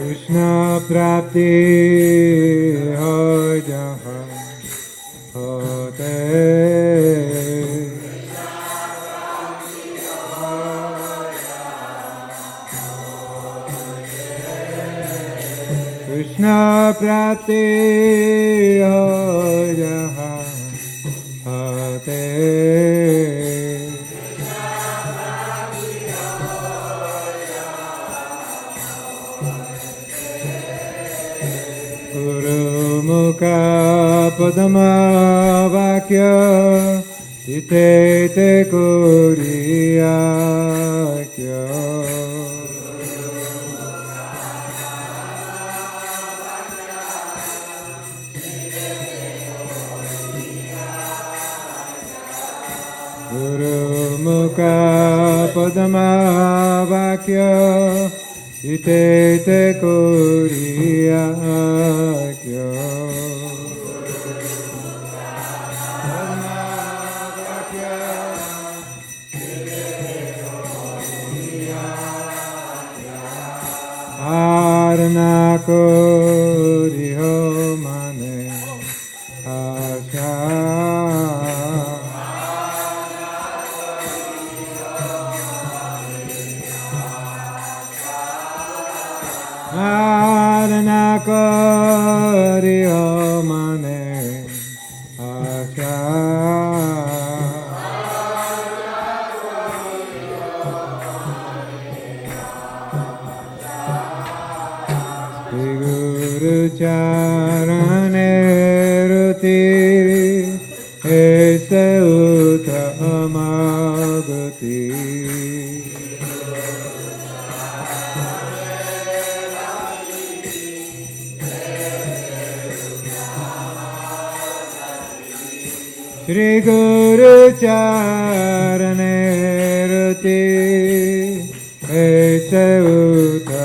Krishna prapti ho jaha hote. Krishna prapti ho jaha hote. Mukha padama vakya ite te kuriyakya. Guru mukha padama vakya ite te kuriyakya. Arna koriho mane asha. Arna koriho mane asha. Guru charane ruti ese uttamaguti. Shri Guru charane ruti ese uttamaguti.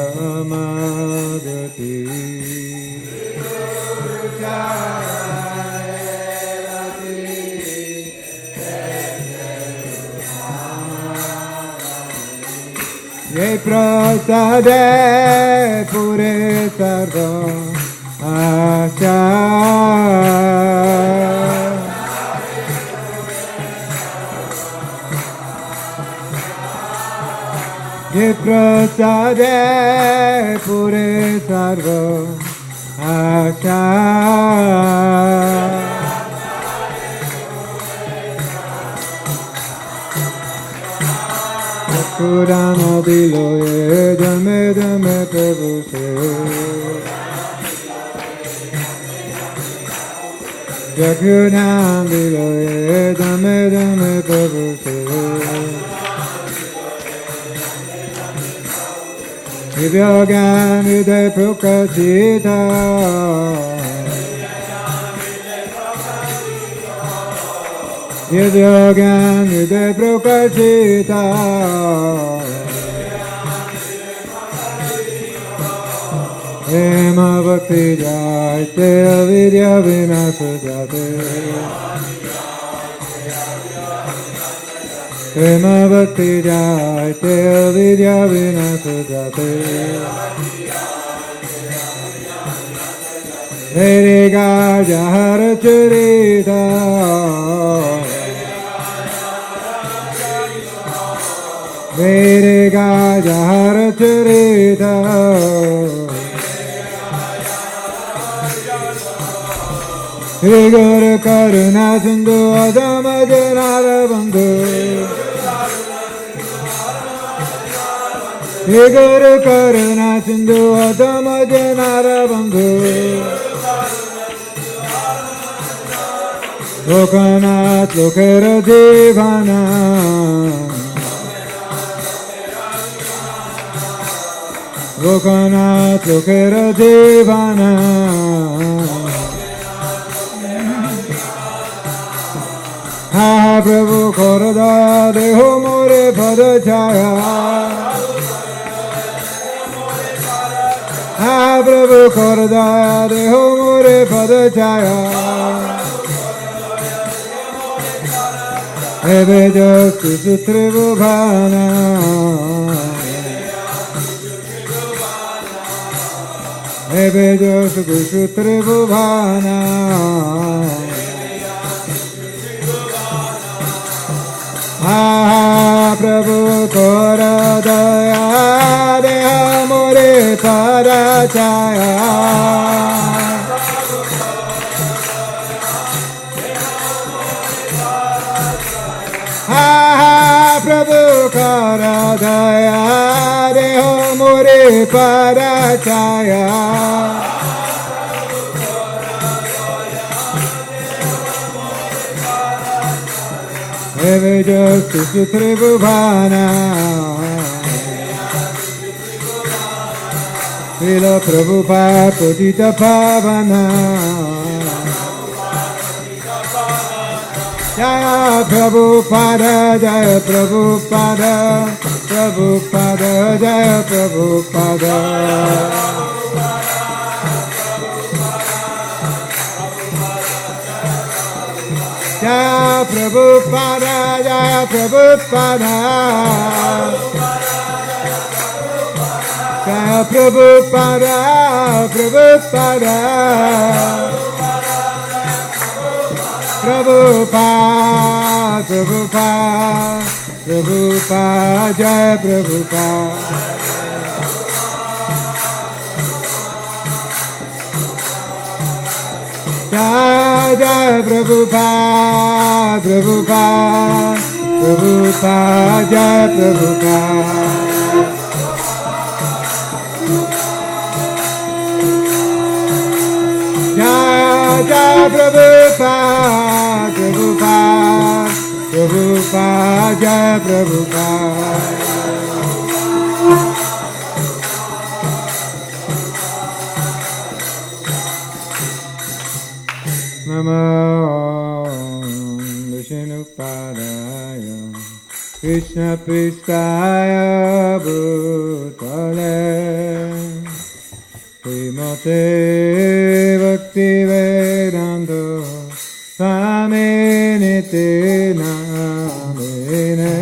Ye prasade pure sarva asha. Ye prasade pure sarva asha. Kurana diloye dame dame prabhu se. Kurana diloye dame dame prabhu se. Divyagan yude prokachita. Divyagan yude prokachita. Hema bhakti jayate avidya vinasa jate. Hema bhakti jayate avidya vinasa jate. Hare gaja hara charita. Hare gaja hara charita. Shri Guru Karuna Sindhu Adama Janara Bandhu. Shri Guru Karuna Sindhu Adama Janara Bandhu. Lokanath Lokera Devana. Lokanath Lokera Devana. Ha Prabhu Korada Deho More Pada Chaya. Ha Prabhu Korada Deho More Pada Chaya. Eve Jastu Sutrivu Bhana. Evejo Sukhu Tribhuvana Ha Prabhu Kora Daya Deha More Parachaya Ha Prabhu Kara Daya Deho More Parachaya Evejo Sukhu Tribhuvana Srila Prabhupada Patita Pavana Jaya Prabhupada Jaya Prabhupada Prabhupada Jaya Prabhupada Jaya Prabhupada Jaya Prabhupada Jaya Prabhupada Prabhupada Prabhupada Prabhupada Prabhupada Jaya Prabhupada Jaya Jaya Prabhupada Prabhupada Prabhupada Jaya Prabhupada Jaya Jaya Prabhupada Prabhupada Prabhupada Jaya Prabhupada Namo Vishnupadaya Krishna Pristaya Bhutale Srimate Bhaktivedanta Swami Niti Namine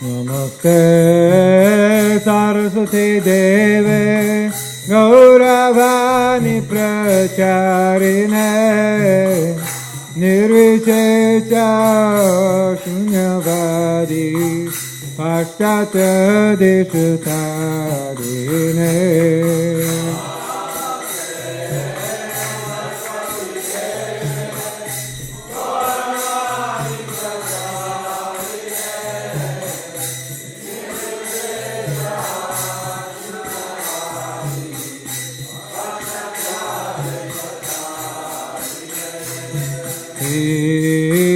Namaste Saraswati Deve Gauravani Pracharine Nirvishesha Shunyavadi Pashtata Deshutarine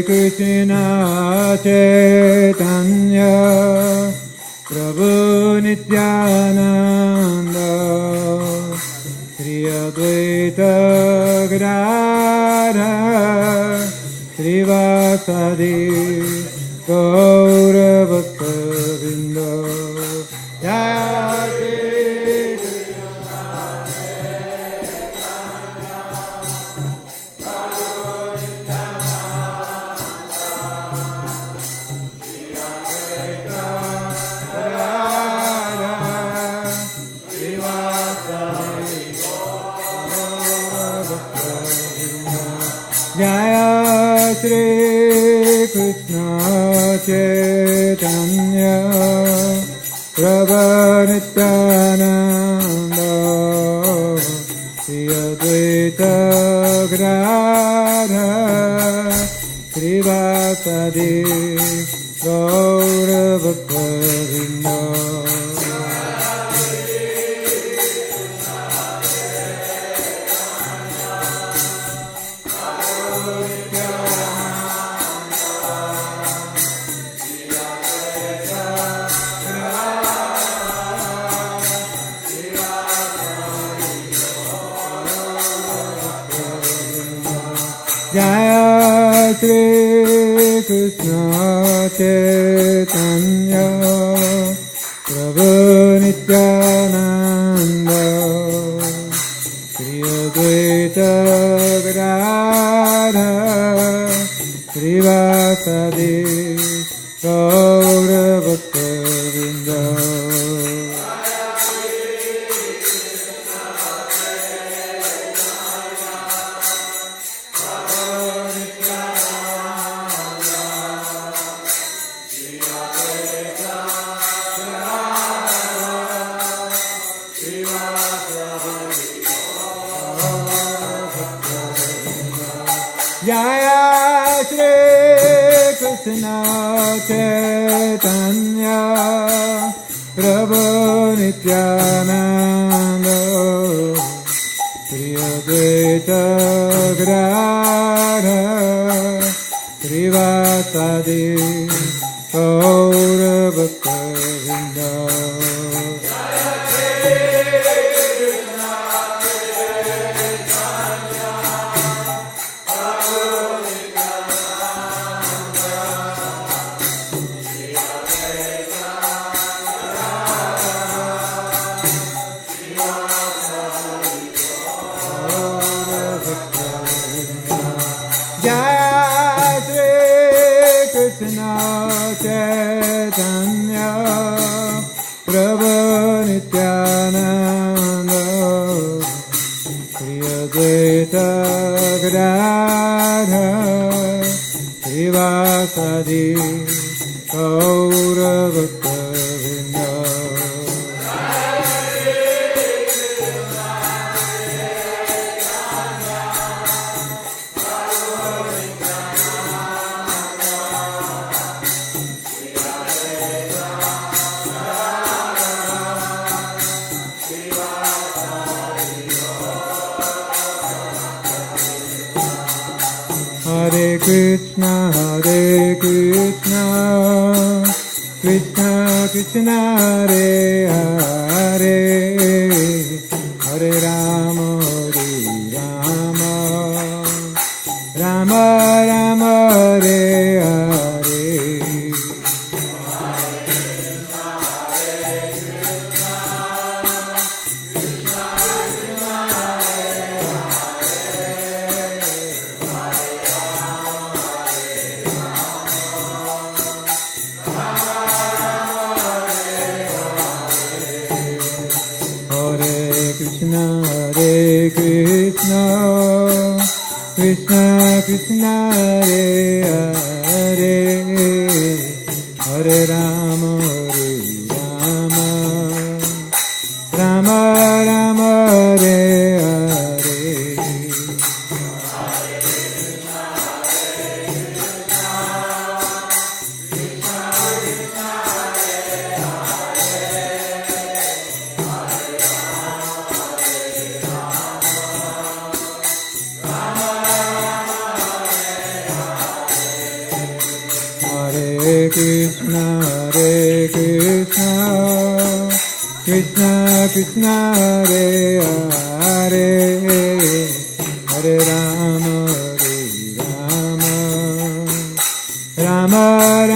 Krishna Chaitanya Prabhu Nityananda Sri Advaita Gadadhara Srivasadi Gaura Bhakta-vrinda Jaya Jaya Shri Krishna Chaitanya Prabhu Nityananda Sri Advaita Gadadhara Srivasadi Gaura Bhakta-vrinda Jaya Shri Krishna Chaitanya Prabhu Nityananda Shri Advaita Gadadhara Srivasadi Gaura Bhakta-vrinda. Jaya Shri Krishna Chaitanya Prabhu Nityananda Shri Advaita Gadadhara Srivasadi Gaura Bhakta-vrinda. Krishna Chaitanya Prabhu Nityananda Shri Advaita Gadadhara Srivasadi Gaura Bhakta-vrinda. Hare Krishna, Krishna Krishna, Hare Hare, Hare Rama, Rama Rama, Hare Hare. Krishna Krishna, Hare Hare, Hare Rama, Rama Rama, Hare Hare. Krishna, Krishna Krishna, Hare Hare, Hare Rama, Rama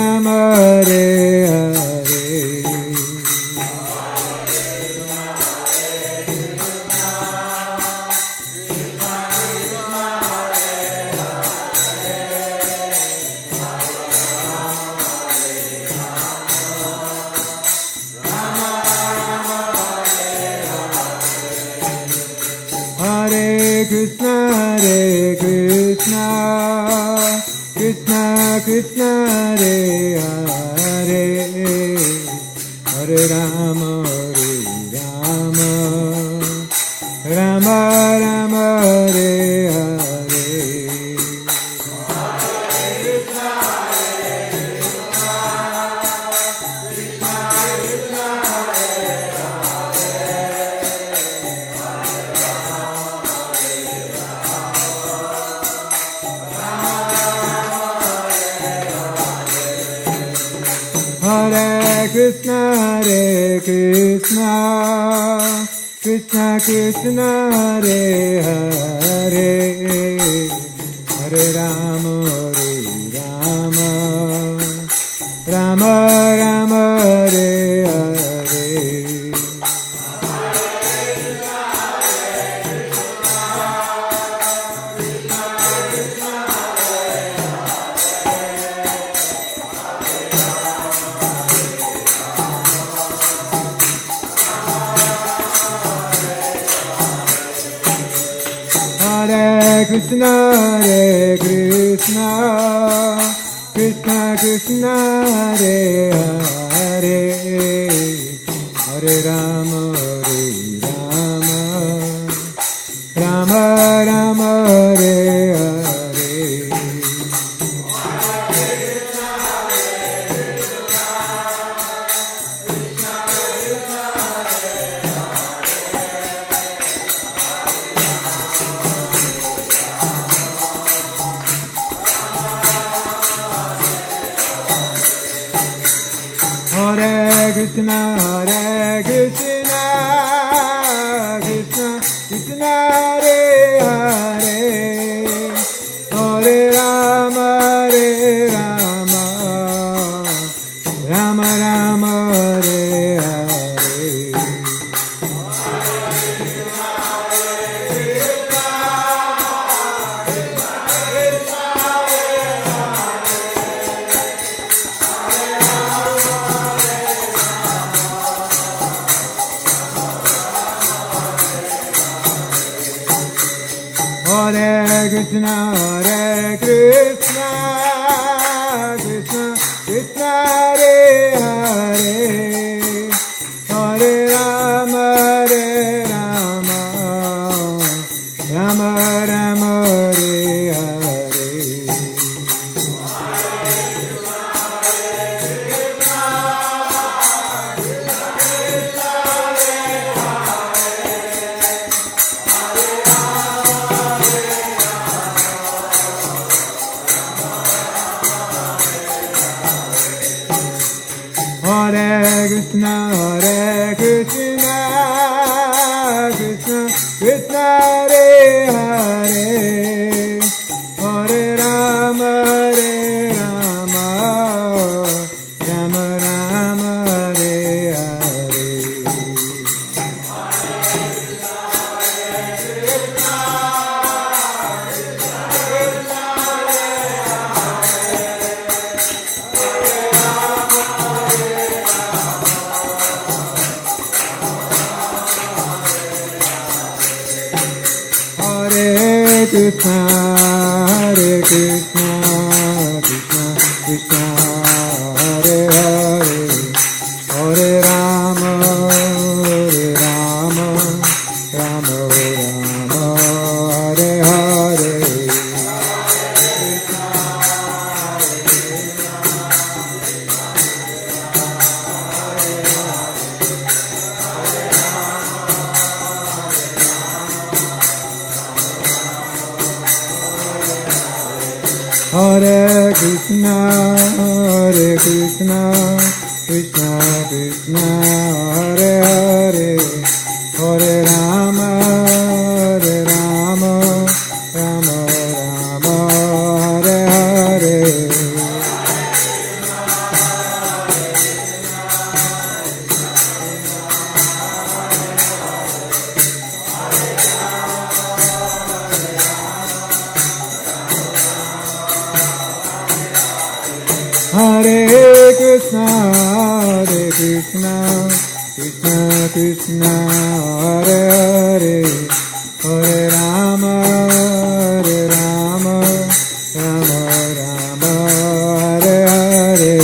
Rama, Hare Hare. Krishna, Krishna Krishna, Hare Hare, Hare Rama, Rama Rama, Hare Hare. Hare Krishna, Krishna Krishna, Hare Hare, Hare Rama, Rama Rama Hare Hare. Hare Krishna, Hare Krishna, Krishna Krishna, Hare Hare, Hare Rama, Hare Rama, Rama Rama, Hare Hare. Hare Krishna, Hare Krishna, Krishna Krishna, Hare Hare, Hare Rama, Hare Rama, Rama Rama, Hare Hare. Hare Krishna, Hare Krishna, Krishna Krishna, Hare Hare, Hare Rama, Hare Rama, Rama Rama, Hare Hare. Hare Krishna, Hare Krishna, Krishna Krishna, Hare Hare, Hare Rama, Hare Rama, Rama Rama, Hare Hare. Hare Krishna, Hare Krishna, Krishna Krishna, Hare Hare, Hare Rama, Hare Rama, Rama Rama, Hare Hare. Hare Krishna, Hare Krishna, Krishna Krishna, Hare Hare, Hare Rama, Hare Rama, Rama Rama, Hare Hare. Hare Krishna, Hare Krishna, Krishna Krishna, Hare Hare, Hare Rama, Hare Rama, Rama Rama, Hare Hare.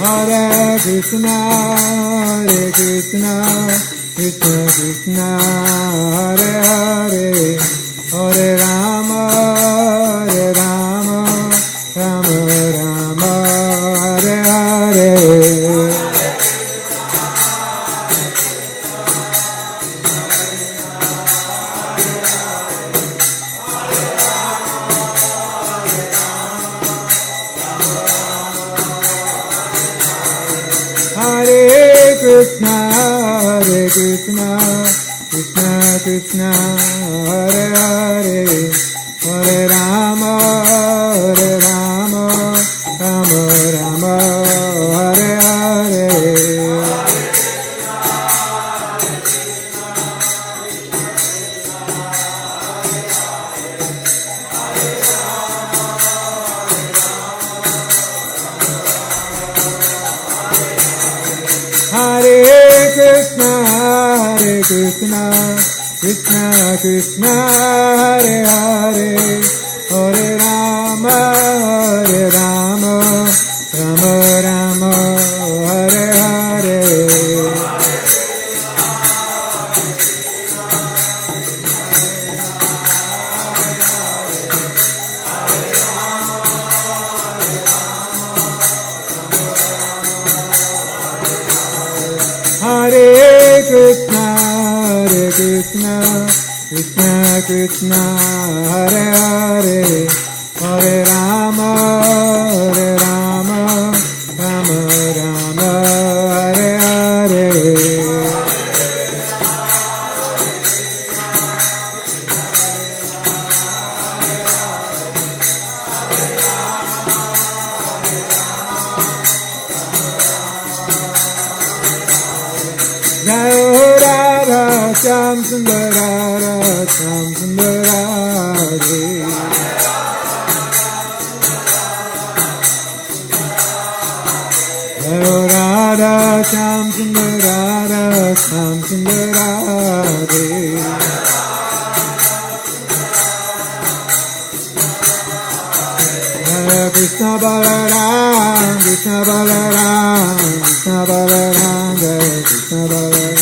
Hare Krishna, Hare Krishna, Krishna Krishna, Hare Hare, Hare Rama, Hare Rama, Rama Rama, Hare Hare. Krishna, Hare Krishna, Krishna Krishna, Hare Hare, Hare Rama, Rama Rama, Hare Hare. Hare Krishna, Krishna Krishna, Hare Hare, Hare Rama, Rama Rama, Hare Hare. Hare Krishna, Krishna Krishna, Hare Hare, Hare Rama, Rama Rama, Hare Hare. Jai Radha Shyam Sundara, Shyam Sundara Hare. Jai Radha Shyam Sundara, Shyam Sundara Hare. Hare Krishna Balaram, Krishna Balaram, Krishna Balaram, Hare Krishna Balaram.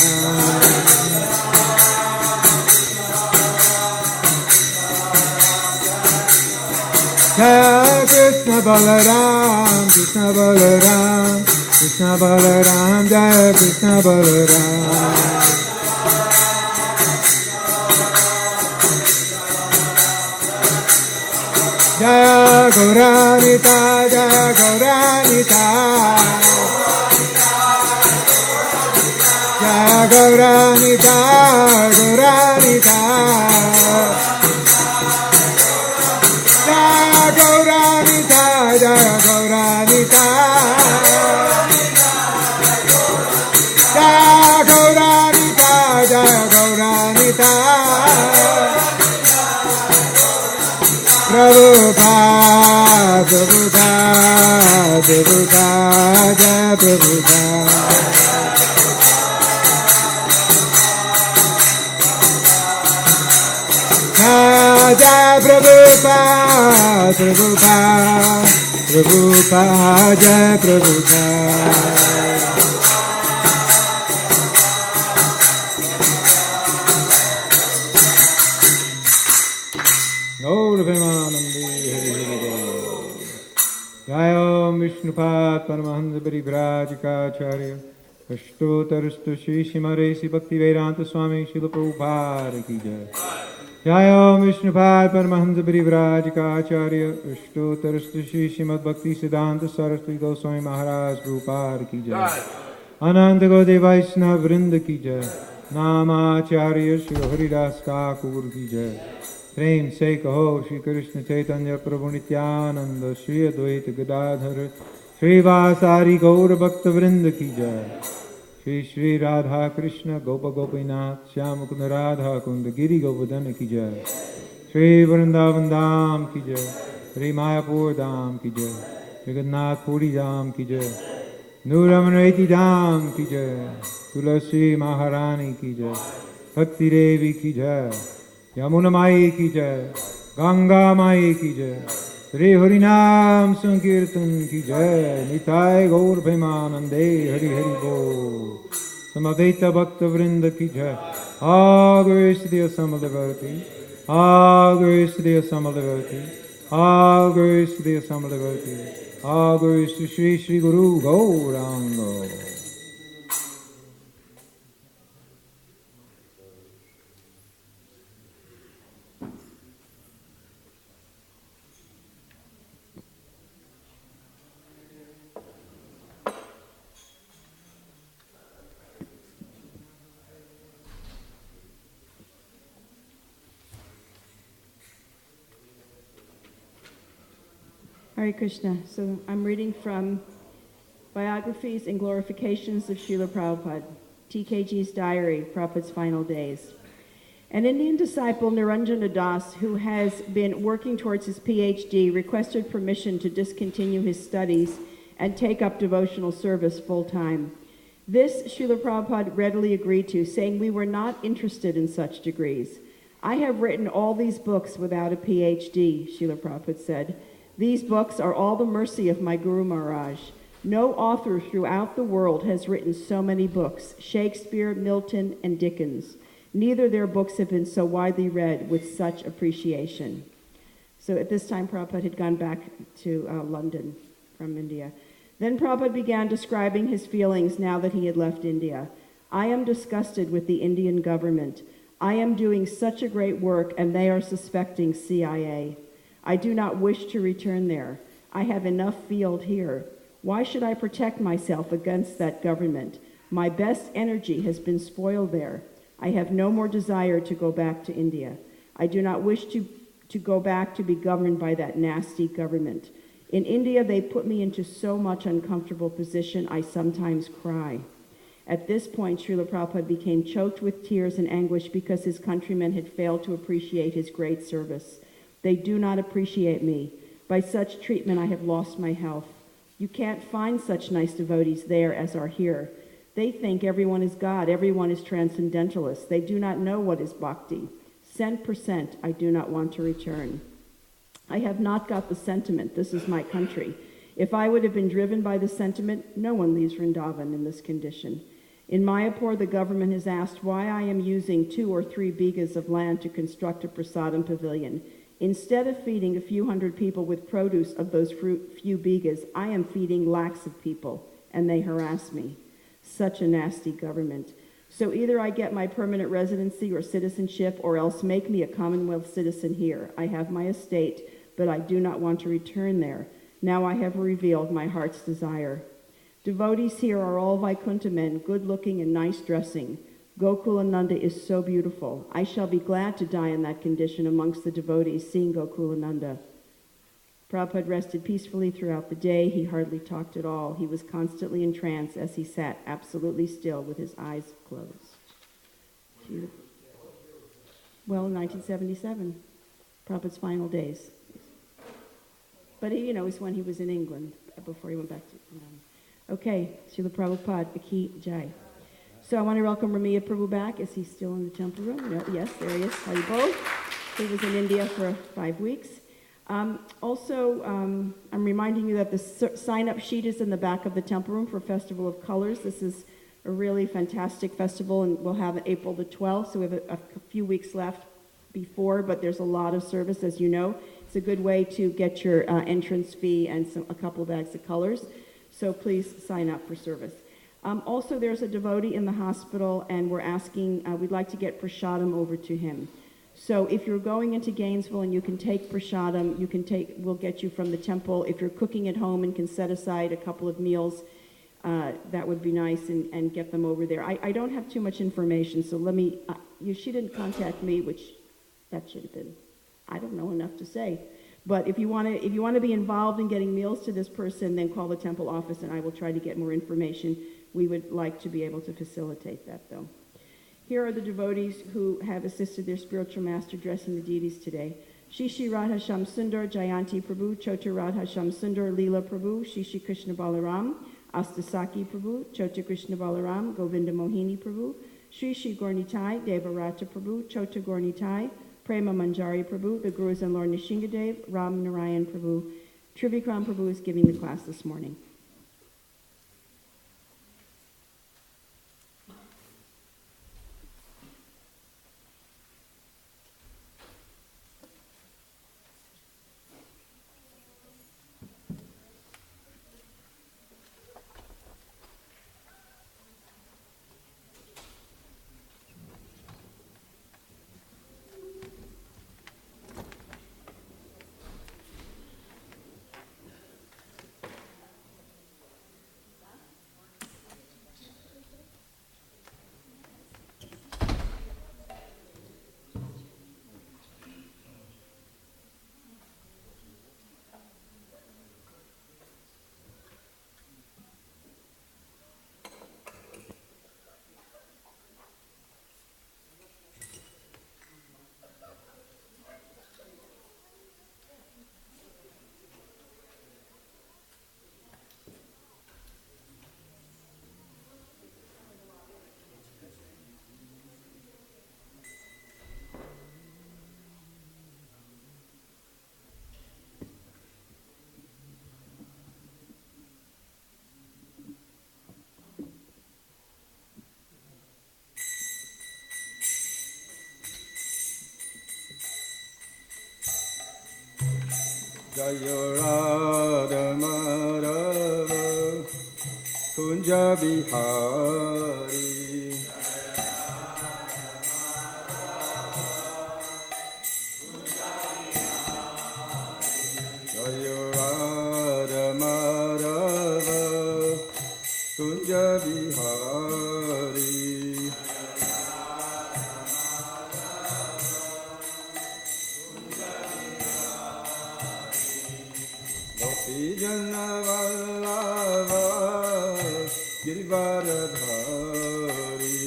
Hare Krishna Balaram, Krishna Balaram, Krishna Balaram, Jai Krishna Balaram. Jaya Gauranita, Jaya Gauranita, Jaya Gauranita, Gauranita, Jaya Gauranita, Jaya Gauranita, Jaya Gauranita, Jaya Gauranita. Prabhupada, Prabhupada, Prabhupada, Jai Prabhupada. Jai Prabhupada, Prabhupada, Prabhupada, Jai Prabhupada. Gaur Premanande Hare Hare. Jayam Vishnupad Paramahansa Parivrajikacharya Ashtotarstu Shri Shimare Sri Bhakti Vedanta Swami Srila Prabhupada Ki Jai. Jayam Vishnupad Paramahansa Parivrajikacharya Ashtotarstu Shri Srimad Bhakti Siddhanta Saraswati Goswami Maharaj Prabhupada Ki Jai. Ananta Gaudiya Vaishnava Vrinda Ki Jai. Namacharya Shri Haridas Thakur Ki Jai. प्रेम से कहो श्री कृष्ण चैतन्य प्रभु नित्यानंद श्री अद्वैत गदाधर श्रीवासारी गौर भक्त वृंद की जय। श्री श्री राधा कृष्ण गोप गोपीनाथ श्याम कुंद राधा कुंद गिरि गोवर्धन की जय। श्री वृंदावन धाम की जय। श्री मायापुर धाम की जय। जगन्नाथ पुरी धाम की जय। नूरमनरेती धाम की जय। तुलसी महारानी की जय। भक्ति देवी की जय। यमुना माई की जय। गंगा माई की जय। श्री हरिनाम संकीर्तन की जय। निताय गौर प्रेमानंदे हरि हरि बोल। समवेत भक्त वृंद की जय। आगुष्य समलवर्ती आगुष्य समलवर्ती आगुष्य समलवर्ती आगुष्य श्री श्री गुरु Gaurang. Hare Krishna. So I'm reading from Biographies and Glorifications of Srila Prabhupada, TKG's Diary, Prabhupada's Final Days. An Indian disciple, Niranjana Das, who has been working towards his PhD, requested permission to discontinue his studies and take up devotional service full-time. This Srila Prabhupada readily agreed to, saying we were not interested in such degrees. I have written all these books without a PhD, Srila Prabhupada said. These books are all the mercy of my Guru Maharaj. No author throughout the world has written so many books, Shakespeare, Milton, and Dickens. Neither their books have been so widely read with such appreciation. So at this time, Prabhupada had gone back to London from India. Then Prabhupada began describing his feelings now that he had left India. I am disgusted with the Indian government. I am doing such a great work, and they are suspecting CIA. I do not wish to return there. I have enough field here. Why should I protect myself against that government? My best energy has been spoiled there. I have no more desire to go back to India. I do not wish to go back to be governed by that nasty government. In India, they put me into so much uncomfortable position, I sometimes cry. At this point, Srila Prabhupada became choked with tears and anguish because his countrymen had failed to appreciate his great service. They do not appreciate me. By such treatment, I have lost my health. You can't find such nice devotees there as are here. They think everyone is God, everyone is transcendentalist. They do not know what is bhakti. Cent percent, I do not want to return. I have not got the sentiment, this is my country. If I would have been driven by the sentiment, no one leaves Vrindavan in this condition. In Mayapur, the government has asked why I am using 2 or 3 bighas of land to construct a prasadam pavilion. Instead of feeding a few hundred people with produce of those few bighas, I am feeding lakhs of people, and they harass me. Such a nasty government. So either I get my permanent residency or citizenship, or else make me a Commonwealth citizen here. I have my estate, but I do not want to return there. Now I have revealed my heart's desire. Devotees here are all Vaikuntha men, good-looking and nice-dressing. Gokulananda is so beautiful. I shall be glad to die in that condition amongst the devotees, seeing Gokulananda. Prabhupada rested peacefully throughout the day. He hardly talked at all. He was constantly in trance as he sat absolutely still with his eyes closed. Well, 1977, Prabhupada's final days. But, it's when he was in England, before he went back to... Okay, Srila Prabhupada, Aki Jai. So I want to welcome Ramya Prabhu back. Is he still in the temple room? No, yes, there he is. Haribol. He was in India for 5 weeks. I'm reminding you that the sign-up sheet is in the back of the temple room for Festival of Colors. This is a really fantastic festival, and we'll have it April the 12th, so we have a few weeks left before, but there's a lot of service, as you know. It's a good way to get your entrance fee and a couple of bags of colors, so please sign up for service. Also, there's a devotee in the hospital, and we're asking, we'd like to get prasadam over to him. So if you're going into Gainesville and you can take prasadam, we'll get you from the temple. If you're cooking at home and can set aside a couple of meals, that would be nice, and get them over there. I don't have too much information, so she didn't contact me, which that should have been, I don't know enough to say. But if you want to be involved in getting meals to this person, then call the temple office and I will try to get more information. We would like to be able to facilitate that, though. Here are the devotees who have assisted their spiritual master dressing the deities today. Shishi Radha Sham Sundar, Jayanti Prabhu, Chota Radha Sham Sundar, Leela Prabhu, Shishi Krishna Balaram, Astasaki Prabhu, Chota Krishna Balaram, Govinda Mohini Prabhu, Shri Shri Gornitai, Devarata Prabhu, Chota Gornitai, Prema Manjari Prabhu, the Gurus and Lord Nishingadev, Ram Narayan Prabhu. Trivikram Prabhu is giving the class this morning. Jayo Radha Madhava Kunja Bihari Jayo Radha Madhava Kunja Bihari Jana Vallabha Girivaradhari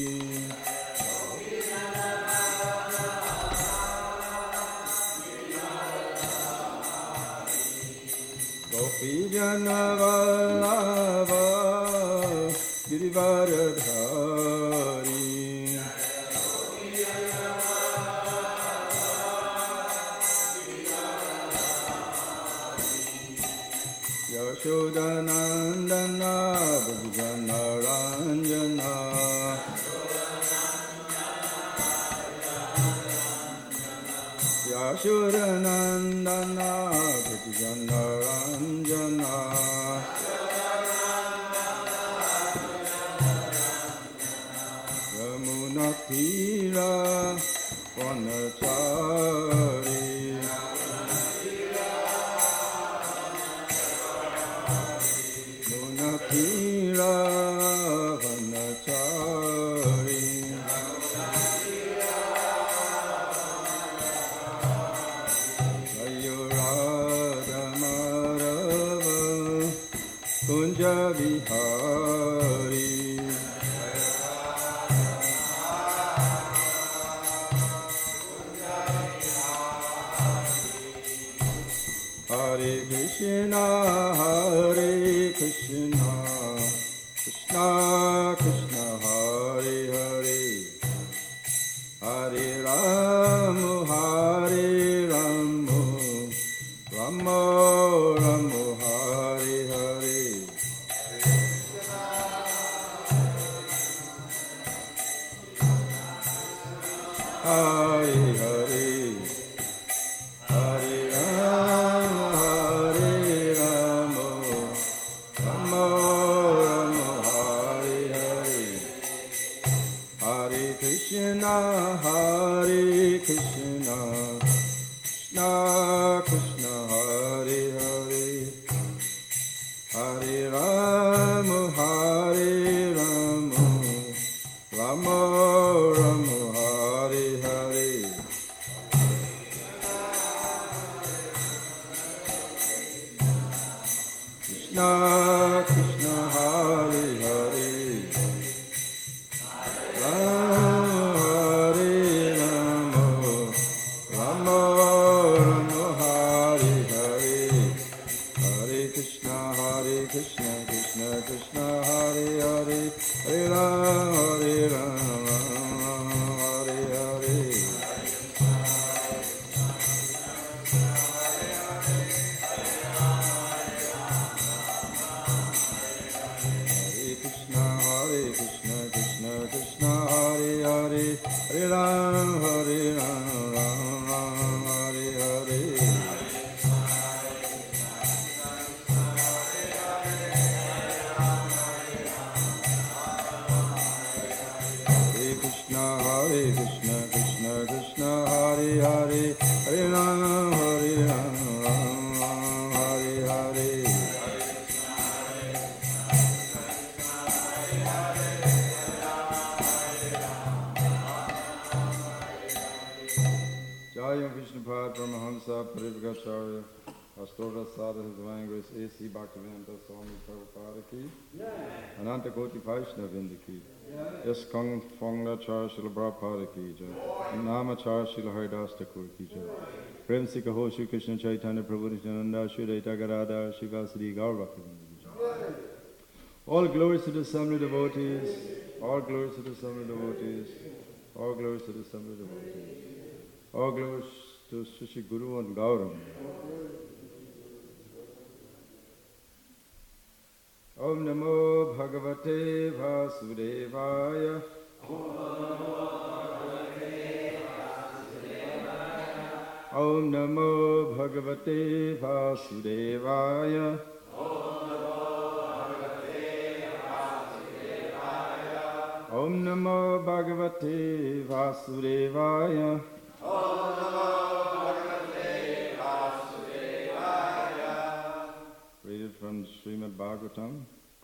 Gopi Jana Vallabha Girivaradhari Yashodanandana Bhajana Ranjana Yashodanandana Bhajana Ranjana Yamuna Tira Vanachari Tira Vanachari Jayo Radha Madhava Kunja Bihari Hare Krishna Hare Krishna Krishna Krishna Hare Hare Hare Rama Hare Rama Rama Rama Hare Hare Hare Hare Hare Rama Hare Rama Rama Rama Hare Hare Hare Krishna Hare Krishna Krishna Krishna Hare Hare Hare Rama Hare Rama Rama Rama Hare Hare Krishna Krishna Hare Hare Rama Hare Rama Rama Rama Hare Hare Hare Krishna Krishna Krishna Hare Hare Hare Rama Hare Hare Krishna Krishna Hare Hare Hare Rama Hare Hare Hare Krishna Krishna Krishna Hare Hare Hare Rama Hare Hare Jaya Krishna Bhad Paramahamsa Parivagacharya Astora Sadha His Divine Grace A.C. Bhaktivedanta Swami Prabhupada Ki Ananta Koti Vaishnavinda Ki ISKCON Fongachar Srila Prabhupada Ki Jai Namachar Srila Haridas Thakur Ki Jai Prem Si Kaho Shri Krishna Chaitanya Prabhu Nityananda Shri Daita Gadadhar Shivasadi Gaur Bhaktivedanta Ki Jai. All glories to the assembly devotees, all glories to the assembly devotees, all glories to the assembly devotees. All glories to Sri Guru and Gauram. Om Namo Bhagavate Om Namo Bhagavate Vasudevaya. Om Namo Bhagavate Vasudevaya. Read it from Srimad Bhagavatam,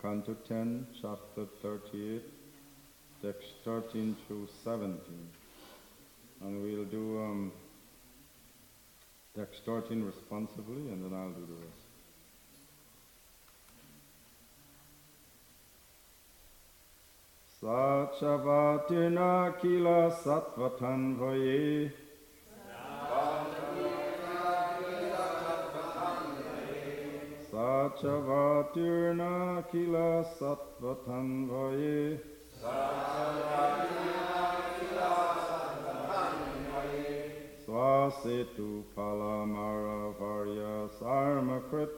Canto 10, Chapter 38, Text 13 through 17. And we'll do text 13 responsibly, and then I'll do the rest. Sachavatirna kila sattvatan vaye. Sachavatirna kila sattvatan vaye. Swasetu palamara varya sarmakrit.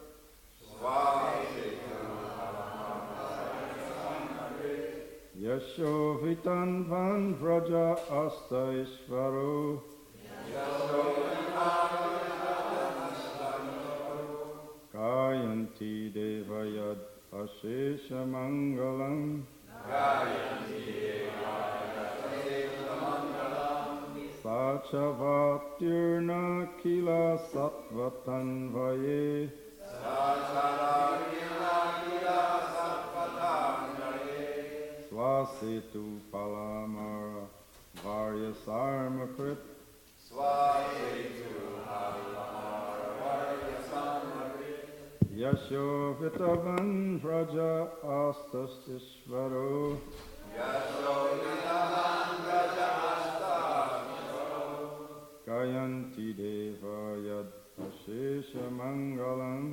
Yasho vitan van vraja asta ishvaro. Kayanti devayad ashesha mangalam. Sachavatirna kila sattvatan vaye. Swasetu palamara varya sarmakrit. Yasho vitavan vraja astas ishvaro. Gayanti deva yad ashesha mangalam.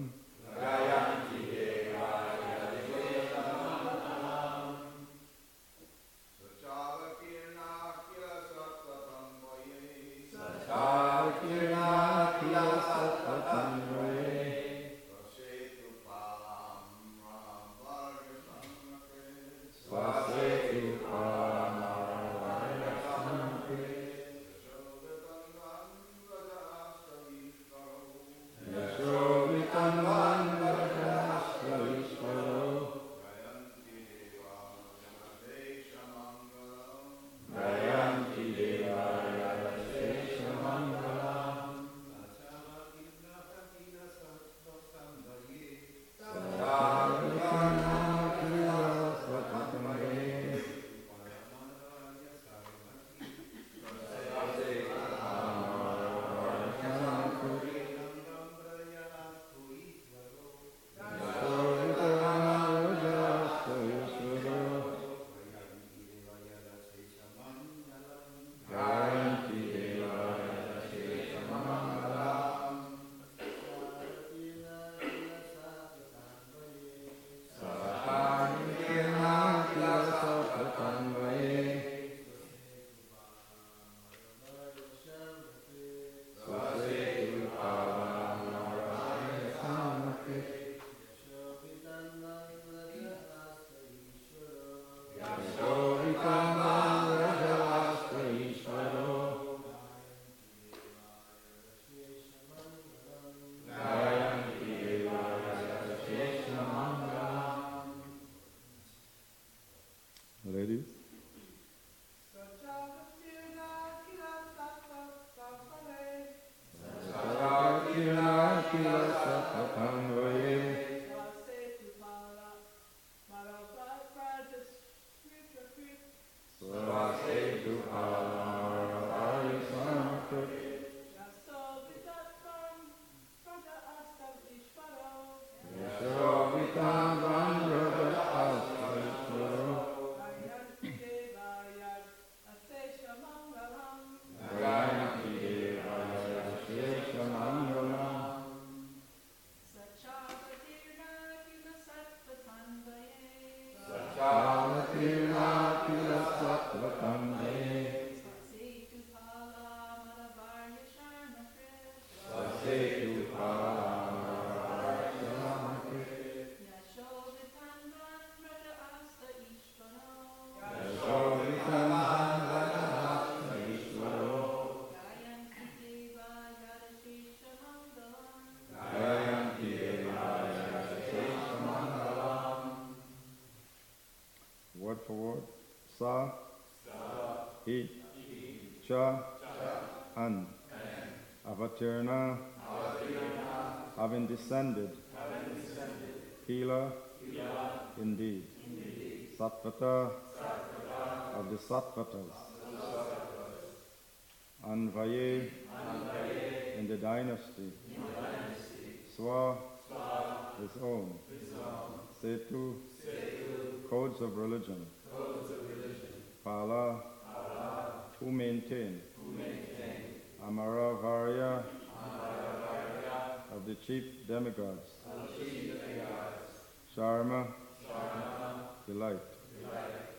Ladies. Sa, Hi, Cha, and Avatirna, having descended, Kila, indeed, Satvata, of the Sattvatas, Anvaye, in the dynasty, Swa, his own, Setu, codes of religion, Pala, who maintain, Amaravarya, of the chief demigods, Sharma, delight,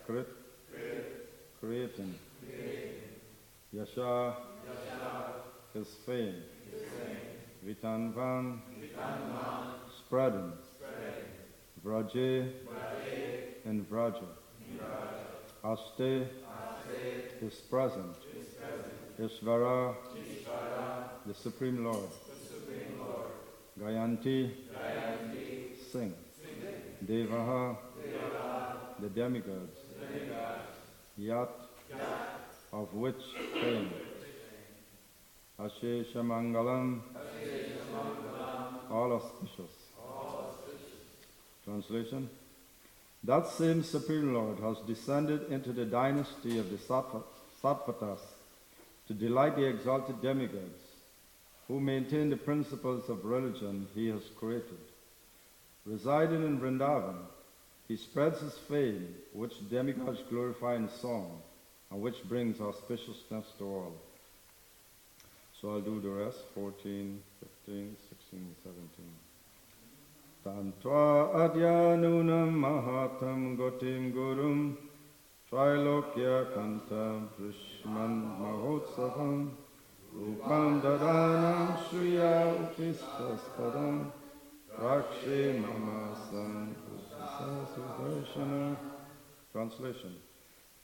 Krit, creating, Yasha, his fame, Vitanvan, spreading, Vraje, and Vraja, Aste, his present, Ishvara, the Supreme Lord, Gayanti, sing, Devaha, the demigods, Yat, of which fame, Ashesha Mangalam, all auspicious. Translation: that same Supreme Lord has descended into the dynasty of the Sattvatas to delight the exalted demigods who maintain the principles of religion he has created. Residing in Vrindavan, he spreads his fame, which demigods glorify in song, and which brings auspiciousness to all. So I'll do the rest, 14, 15, 16, 17. Tantva adyanunam mahatam gotim gurum Trilokya kantam prishman mahotsavam Rupam dadanam shriya upistaspadam Rakshe mamasan sudarshana. Translation: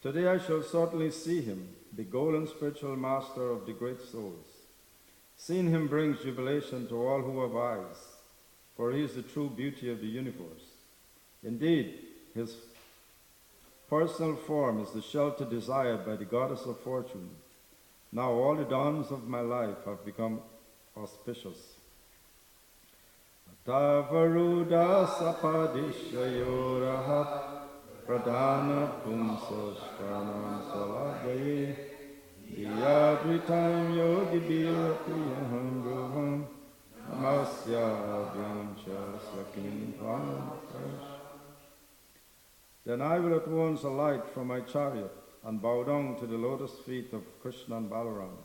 today I shall certainly see him, the golden spiritual master of the great souls. Seeing him brings jubilation to all who have eyes, for he is the true beauty of the universe. Indeed, his personal form is the shelter desired by the goddess of fortune. Now all the dawns of my life have become auspicious. Tavaruda sapadishayorahat pradana pumsa skarnam salagaye Yadritam yogi birapiyaham bruvam Namasyabhyam cha sakim panaprash. Then I will at once alight from my chariot and bow down to the lotus feet of Krishna and Balaram,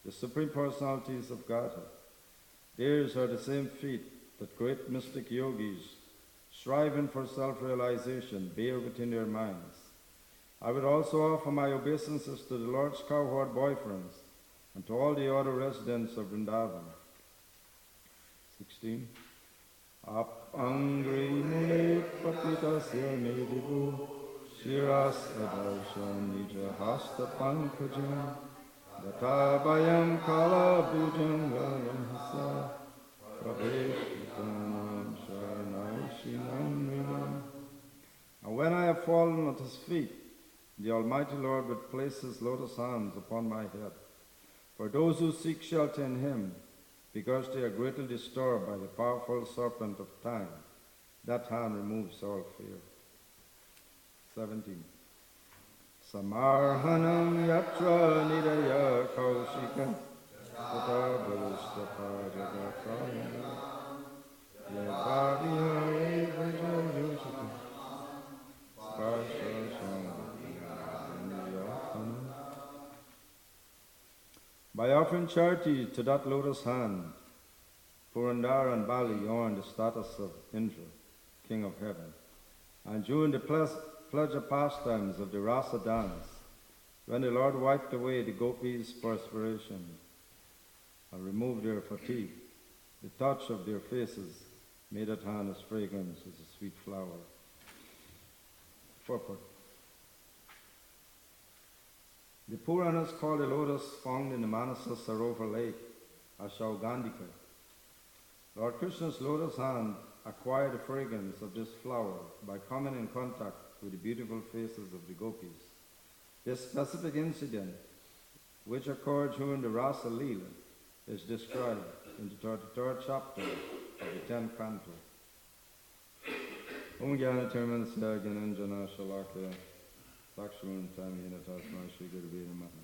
the Supreme Personalities of Godhead. Theirs are the same feet that great mystic yogis, striving for self-realization, bear within their minds. I would also offer my obeisances to the Lord's cowherd boyfriends and to all the other residents of Vrindavan. 16. Ap angri mune papitasya medivu shiras adarshan nija hasta pankajam databayam kala bhujam garamhasa praveshitanam sharnaishinam rinam. And when I have fallen at his feet, the Almighty Lord would place his lotus hands upon my head. For those who seek shelter in him, because they are greatly disturbed by the powerful serpent of time, that hand removes all fear. 17. Samarhanam yatra nidaya kaushika tata balistapajagakarana yadvarihare vajayoshika spashasham. By offering charity to that lotus hand, Purandara and Bali earned the status of Indra, king of heaven. And during the pleasure pastimes of the Rasa dance, when the Lord wiped away the gopis' perspiration and removed their fatigue, the touch of their faces made that hand as fragrant as a sweet flower. Purport. The Puranas call the lotus found in the Manasa Sarovar lake Ashaugandhika. Lord Krishna's lotus hand acquired the fragrance of this flower by coming in contact with the beautiful faces of the gopis. This specific incident, which occurred during the Rasa Leela, is described in the 33rd chapter of the 10th canto. Om Gyana Tirmanasya Gyananjana Shalakya Lakshman Tamhina Tasma Shri Gurve Namaha.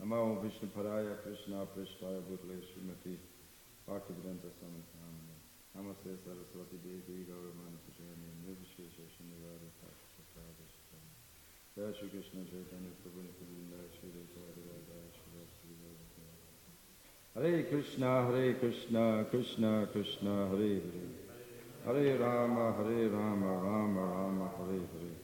Namo Vishnu Paraya Krishna Prishtaya Bhutle Srimati Bhaktivedanta Samantamani. Namaste Saraswati Devi Gauravana Pujani Nirvishesha Shinivada Takshatradishtam. Jai Shri Krishna Chaitanya Prabhu Nityananda Shri Radha Shri Hare Krishna, Hare Krishna, Krishna Krishna, Hare Hare. Hare Rama, Rama Rama, Hare Hare.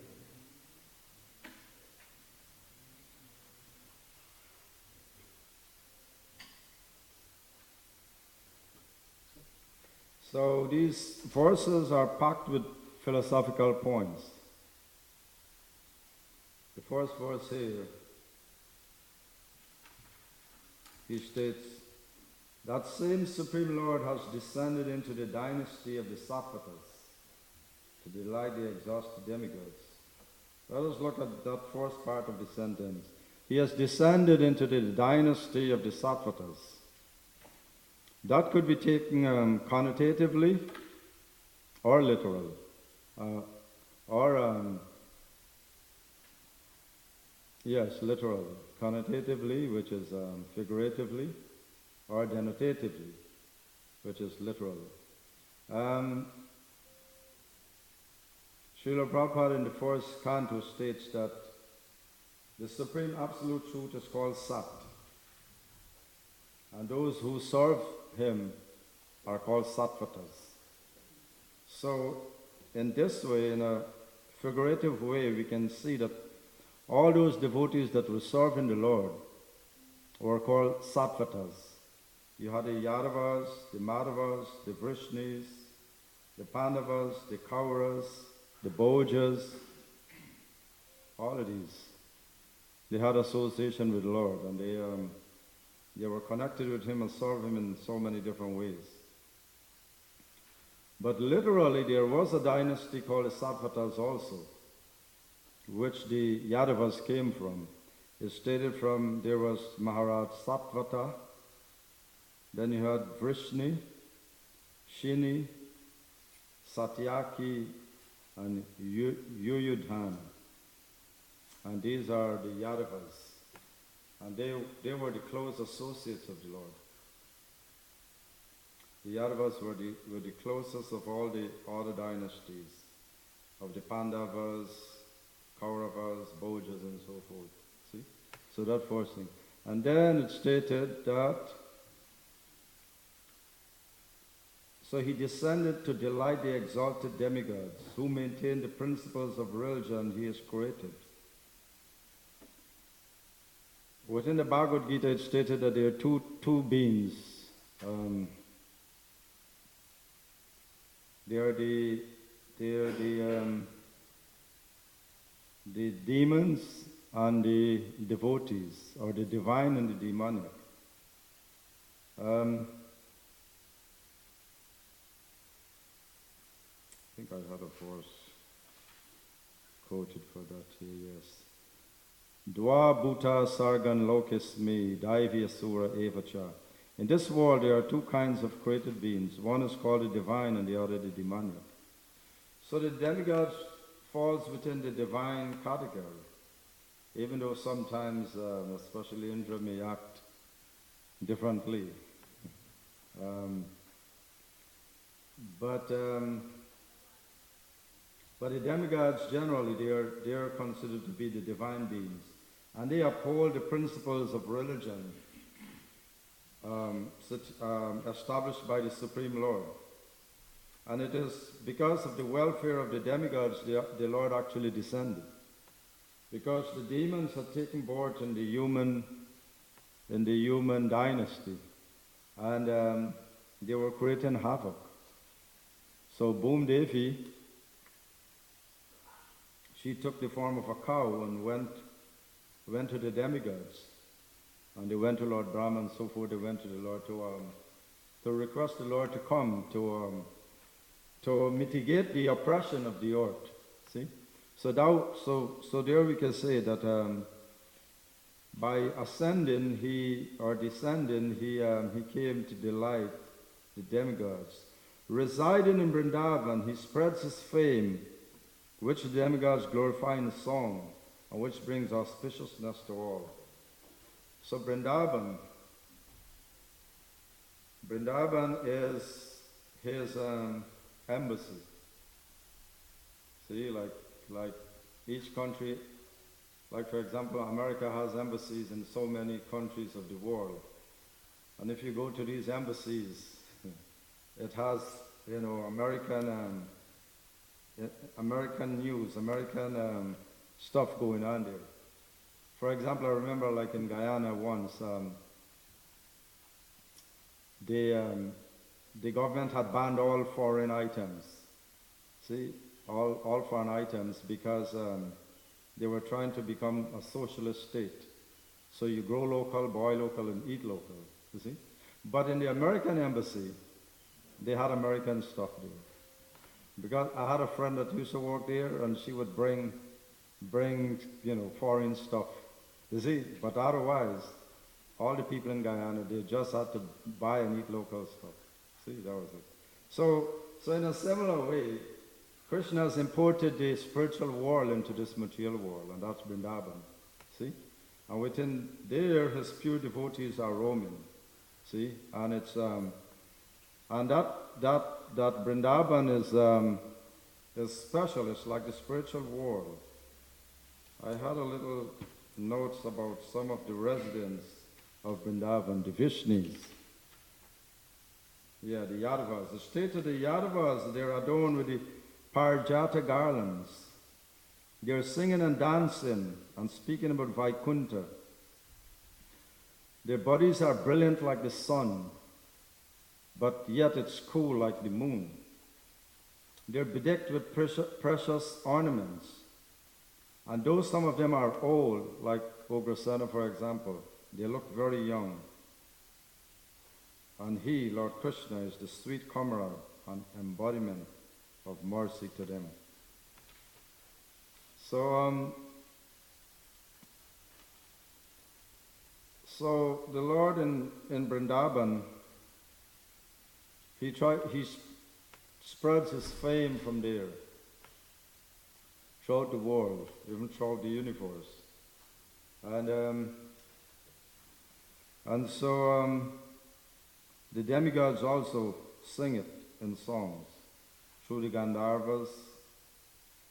So these verses are packed with philosophical points. The first verse here, he states, that same Supreme Lord has descended into the dynasty of the Sattvatas to delight the exhausted demigods. Let us look at that first part of the sentence. He has descended into the dynasty of the Sattvatas. That could be taken connotatively or literally. Yes, literally. Connotatively, which is figuratively, or denotatively, which is literally. Srila Prabhupada in the first canto states that the Supreme Absolute Truth is called Sat, and those who serve him are called Sattvatas. So, in this way, in a figurative way, we can see that all those devotees that were serving the Lord were called Sattvatas. You had the Yadavas, the Madhavas, the Vrishnis, the Pandavas, the Kauras, the Bhojas, all of these. They had association with the Lord, and they were connected with him and served him in so many different ways. But literally, there was a dynasty called the Sattvatas also, which the Yadavas came from. It's stated from, there was Maharaj Sattvata, then you had Vrishni, Shini, Satyaki, and Yuyudhana. And these are the Yadavas. And they were the close associates of the Lord. The Yadavas were the closest of all the other dynasties, of the Pandavas, Kauravas, Bhojas, and so forth. See? So that first thing. And then it stated that, so he descended to delight the exalted demigods who maintain the principles of religion he has created. Within the Bhagavad Gita, it stated that there are two beings. They are the demons and the devotees, or the divine and the demonic. I think I had a verse quoted for that here, yes. Dva bhuta sargan lokismi daivi asura evacha. In this world there are two kinds of created beings. One is called the divine and the other the demonic. So the demigods falls within the divine category, even though sometimes, especially Indra, may act differently. But the demigods generally, they are considered to be the divine beings, and they uphold the principles of religion established by the Supreme Lord. And it is because of the welfare of the demigods the Lord actually descended. Because the demons had taken birth in the human dynasty, and they were creating havoc. So Boom Devi, she took the form of a cow and went to the demigods. And they went to Lord Brahma and so forth. They went to the Lord to request the Lord to come to mitigate the oppression of the earth. See? So there we can say that by ascending or descending, he came to delight the demigods. Residing in Vrindavan, he spreads his fame, which the demigods glorify in song, and which brings auspiciousness to all. So Vrindavan is his embassy. See, like each country, like for example, America has embassies in so many countries of the world. And if you go to these embassies, it has, American news, American stuff going on there. For example, I remember like in Guyana once, the government had banned all foreign items. See, all foreign items because they were trying to become a socialist state. So you grow local, buy local, and eat local, you see. But in the American embassy, they had American stuff there. Because I had a friend that used to work there, and she would bring foreign stuff, you see. But otherwise, all the people in Guyana, they just had to buy and eat local stuff. See, that was it. So in a similar way, Krishna has imported the spiritual world into this material world, and that's Vrindavan. See? And within there, his pure devotees are roaming. See? And it's and that Vrindavan is special. It's like the spiritual world. I had a little notes about some of the residents of Vrindavan, the Vishnus. Yeah, the Yadavas. The state of the Yadavas, they're adorned with the Parijata garlands. They're singing and dancing and speaking about Vaikuntha. Their bodies are brilliant like the sun, but yet it's cool like the moon. They're bedecked with precious ornaments. And though some of them are old, like Ugrasena, for example, they look very young. And he, Lord Krishna, is the sweet comrade and embodiment of mercy to them. So the Lord in Vrindavan, he spreads his fame from there throughout the world, even throughout the universe, and so the demigods also sing it in songs through the Gandharvas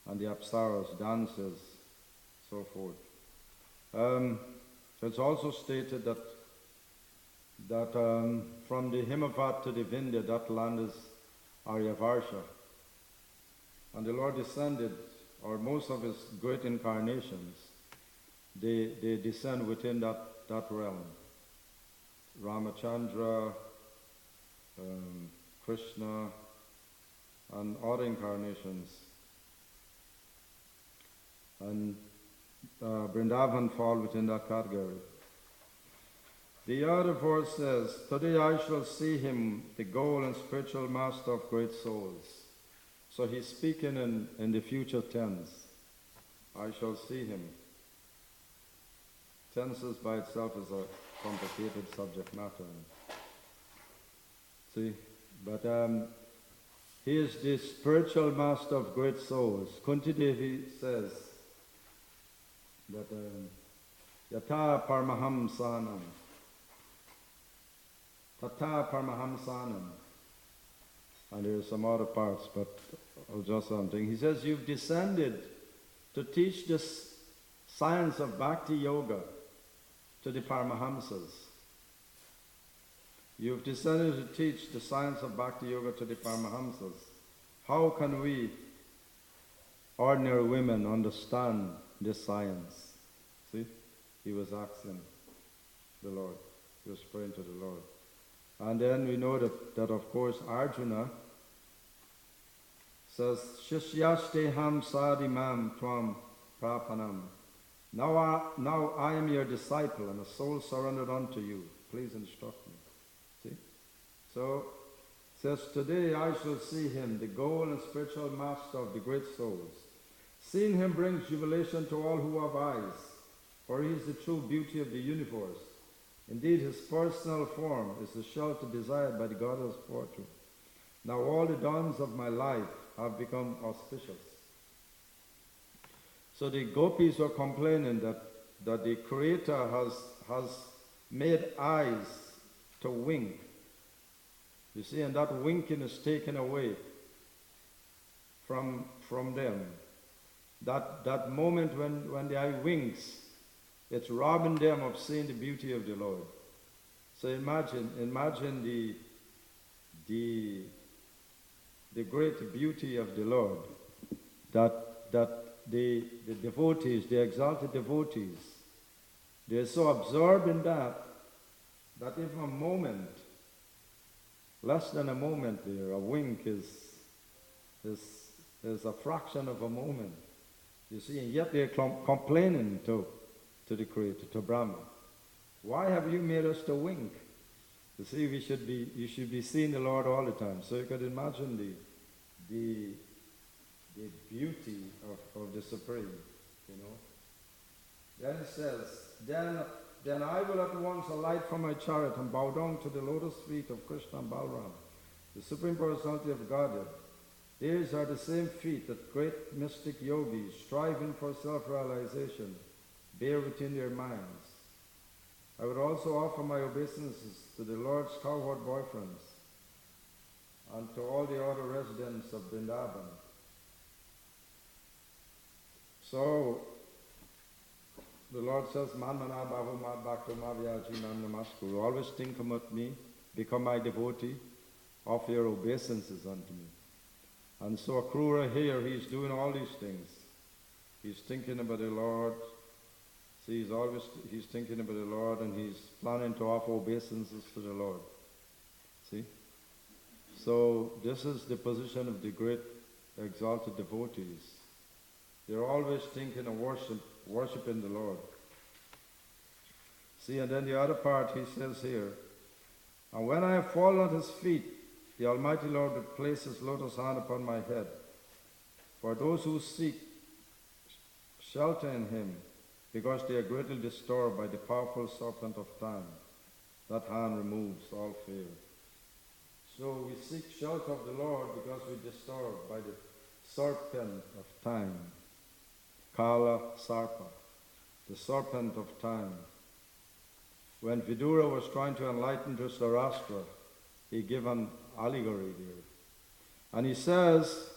and the Apsaras, dances, so forth. It's also stated that from the Himavat to the Vindhya, that land is Aryavarsha. And the Lord descended, or most of his great incarnations, they descend within that realm. Ramachandra, Krishna, and other incarnations. And Vrindavan fall within that category. The other verse says, "Today I shall see him, the goal and spiritual master of great souls." So he's speaking in the future tense. I shall see him. Tenses by itself is a complicated subject matter. See, but he is the spiritual master of great souls. Kunti Devi says that Yata Paramahamsanam. Tata Paramahamsanam. And there are some other parts, but I'll just something. He says, you've descended to teach this science of Bhakti Yoga to the Paramahamsas. You've descended to teach the science of Bhakti Yoga to the Paramahamsas. How can we, ordinary women, understand this science? See? He was asking the Lord. He was praying to the Lord. And then we know that of course, Arjuna says, Shishyashteham sadimam tvam prapanam. Now I am your disciple and a soul surrendered unto you. Please instruct me. See? So, it says, today I shall see him, the goal and spiritual master of the great souls. Seeing him brings jubilation to all who have eyes. for he is the true beauty of the universe. Indeed, his personal form is the shelter desired by the goddess fortune. Now all the dawns of my life have become auspicious. So the gopis were complaining that the Creator has made eyes to wink. You see, and that winking is taken away from them. That moment when the eye winks, it's robbing them of seeing the beauty of the Lord. So imagine the great beauty of the Lord, that the devotees, the exalted devotees, they're so absorbed in that if a moment, less than a moment there, a wink is a fraction of a moment. You see, and yet they're complaining to the Creator, to Brahma. Why have you made us to wink? You see, you should be seeing the Lord all the time. So you could imagine the beauty of the Supreme, you know. Then it says, then I will at once alight from my chariot and bow down to the lotus feet of Krishna and Balaram, the Supreme Personality of Godhead. These are the same feet that great mystic yogis, striving for self-realization, bear within their minds. I would also offer my obeisances to the Lord's cowherd boyfriends and to all the other residents of Vrindavan. So, the Lord says, Manmana Bhavu Ma Bhakta Ma Vyaji Nam Namaskuru. Always think about me, become my devotee, offer your obeisances unto me. And so Akrura here, he's doing all these things. He's thinking about the Lord. See, he's thinking about the Lord, and he's planning to offer obeisances to the Lord. See? So this is the position of the great exalted devotees. They're always thinking of worshiping the Lord. See, and then the other part he says here, and when I have fallen at his feet, the Almighty Lord will place his lotus hand upon my head. For those who seek shelter in him, because they are greatly disturbed by the powerful serpent of time, that hand removes all fear. So we seek shelter of the Lord because we're disturbed by the serpent of time. Kala Sarpa, the serpent of time. When Vidura was trying to enlighten Dhritarashtra, he gave an allegory there. And he says,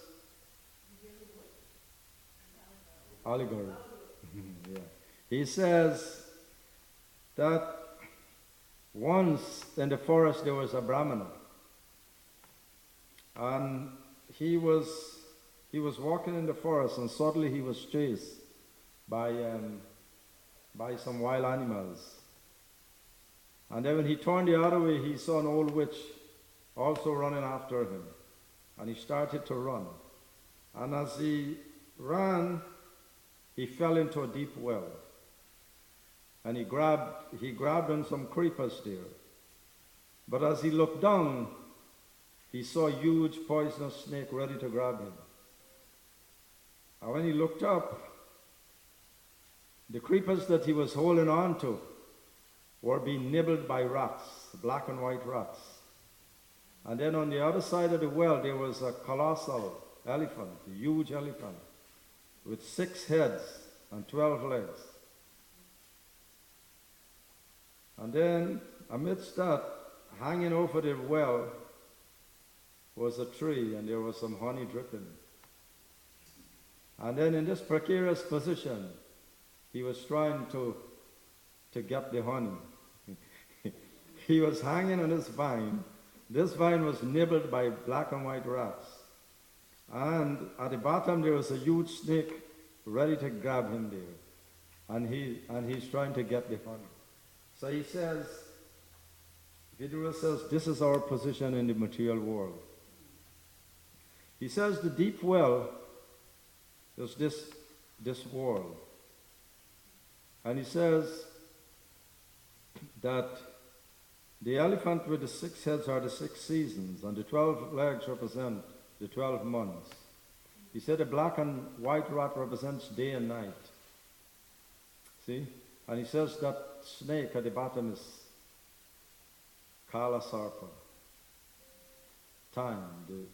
allegory. Yeah. He says that once in the forest there was a Brahmana, and he was walking in the forest, and suddenly he was chased by some wild animals. And then when he turned the other way, he saw an old witch also running after him. And he started to run. And as he ran, he fell into a deep well. And he grabbed on some creepers there. But as he looked down, he saw a huge poisonous snake ready to grab him. And when he looked up, the creepers that he was holding on to were being nibbled by rats, black and white rats. And then on the other side of the well, there was a colossal elephant, a huge elephant, with 6 heads and 12 legs. And then, amidst that, hanging over the well was a tree, and there was some honey dripping. And then in this precarious position, he was trying to get the honey. He was hanging on this vine. This vine was nibbled by black and white rats. And at the bottom there was a huge snake ready to grab him there. And he's trying to get the honey. So he says, Vidura says, this is our position in the material world. He says the deep well is this world. And he says that the elephant with the 6 heads are the 6 seasons, and the 12 legs represent the 12 months. He said the black and white rat represents day and night. See? And he says that snake at the bottom is Kala Sarpa, time,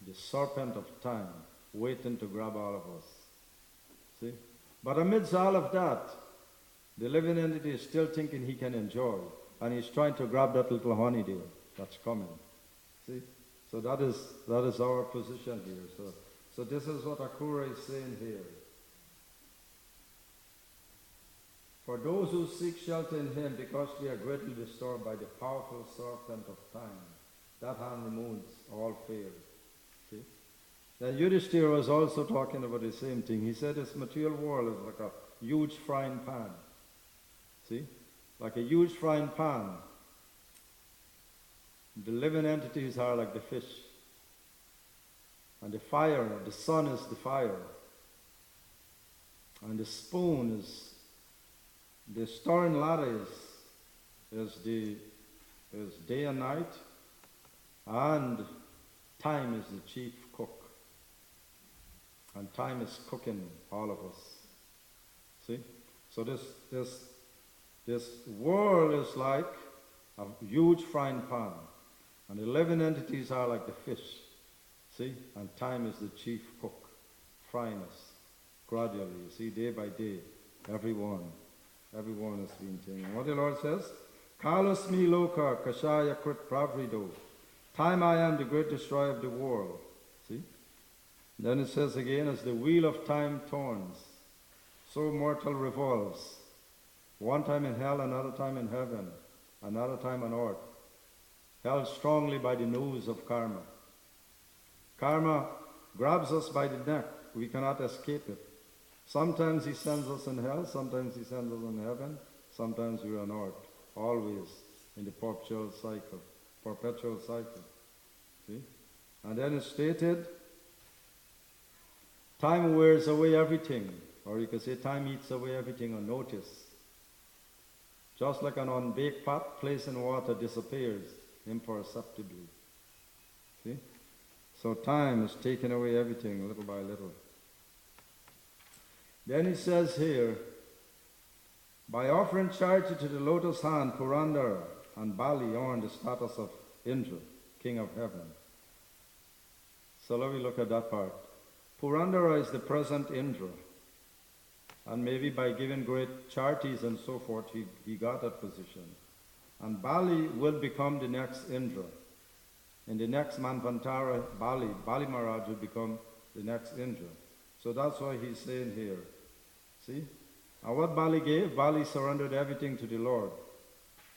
the serpent of time, waiting to grab all of us. See? But amidst all of that, the living entity is still thinking he can enjoy, and he's trying to grab that little honey there that's coming. See? So that is our position here. So this is what Akura is saying here. For those who seek shelter in him, because they are greatly disturbed by the powerful serpent of time, that hand removes all fear. See? Then Yudhishthira was also talking about the same thing. He said this material world is like a huge frying pan. See? Like a huge frying pan. The living entities are like the fish. And the fire, the sun is the fire. And the spoon is, the stirring ladder is day and night. And time is the chief cook. And time is cooking all of us. See? So this world is like a huge frying pan. And the living entities are like the fish. See? And time is the chief cook, frying us gradually. You see, day by day, everyone has been taken. What the Lord says? Kalasmi loka kashaya krit pravrido. Time I am the great destroyer of the world. See? Then it says again, as the wheel of time turns, so mortal revolves. One time in hell, another time in heaven, another time on earth. Held strongly by the noose of karma. Karma grabs us by the neck. We cannot escape it. Sometimes he sends us in hell, sometimes he sends us in heaven, sometimes we're on earth. Always in the perpetual cycle. See? And then it's stated, time wears away everything. Or you could say time eats away everything on notice. Just like an unbaked pot placed in water disappears imperceptibly. See? So time is taking away everything little by little. Then he says here, by offering charity to the lotus hand, Purandara and Bali earned the status of Indra, king of heaven. So let me look at that part. Purandara is the present Indra. And maybe by giving great charities and so forth, he got that position. And Bali will become the next Indra. In the next Manvantara, Bali Maharaj will become the next Indra. So that's why he's saying here. See? And what Bali gave, Bali surrendered everything to the Lord.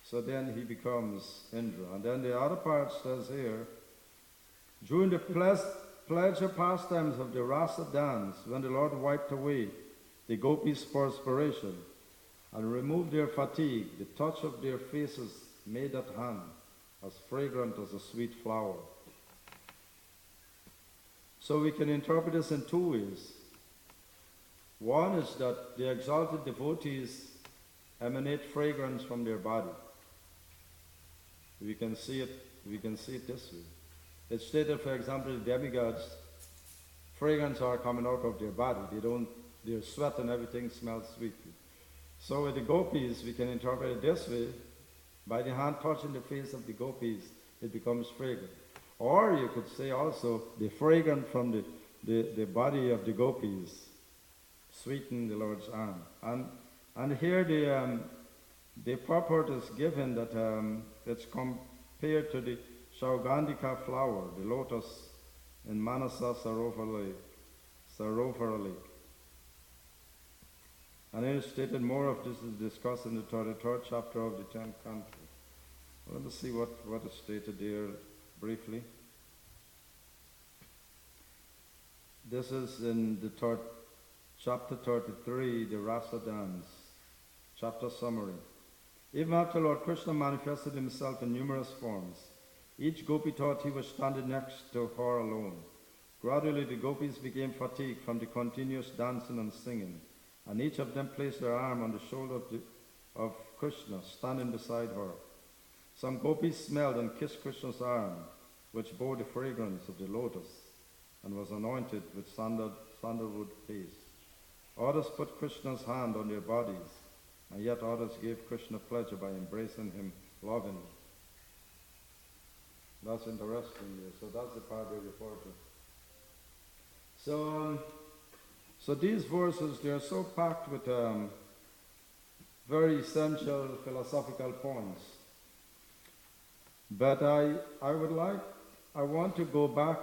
So then he becomes Indra. And then the other part says here, during the pleasure pastimes of the Rasa dance, when the Lord wiped away the gopis' perspiration and removed their fatigue, the touch of their faces made that hand as fragrant as a sweet flower. So we can interpret this in two ways. One is that the exalted devotees emanate fragrance from their body. We can see it this way. It's stated, for example, the demigods, fragrance are coming out of their body. Their sweat and everything smells sweetly. So with the gopis, we can interpret it this way. By the hand touching the face of the gopis, it becomes fragrant. Or you could say also, the fragrance from the body of the gopis sweeten the Lord's arm. And here the purport is given that it's compared to the Shaugandika flower, the lotus in Manasa Sarovar Lake. And it is stated more of this is discussed in the 33rd chapter of the 10th canto. Let us see what is stated there briefly. This is in the chapter 33, the Rasa dance, chapter summary. Even after Lord Krishna manifested himself in numerous forms, each gopi thought he was standing next to her alone. Gradually the gopis became fatigued from the continuous dancing and singing, and each of them placed their arm on the shoulder of Krishna, standing beside her. Some gopis smelled and kissed Krishna's arm, which bore the fragrance of the lotus, and was anointed with sandalwood paste. Others put Krishna's hand on their bodies, and yet others gave Krishna pleasure by embracing him lovingly. That's interesting here. So that's the part they refer to. So these verses, they are so packed with very essential philosophical points. But I want to go back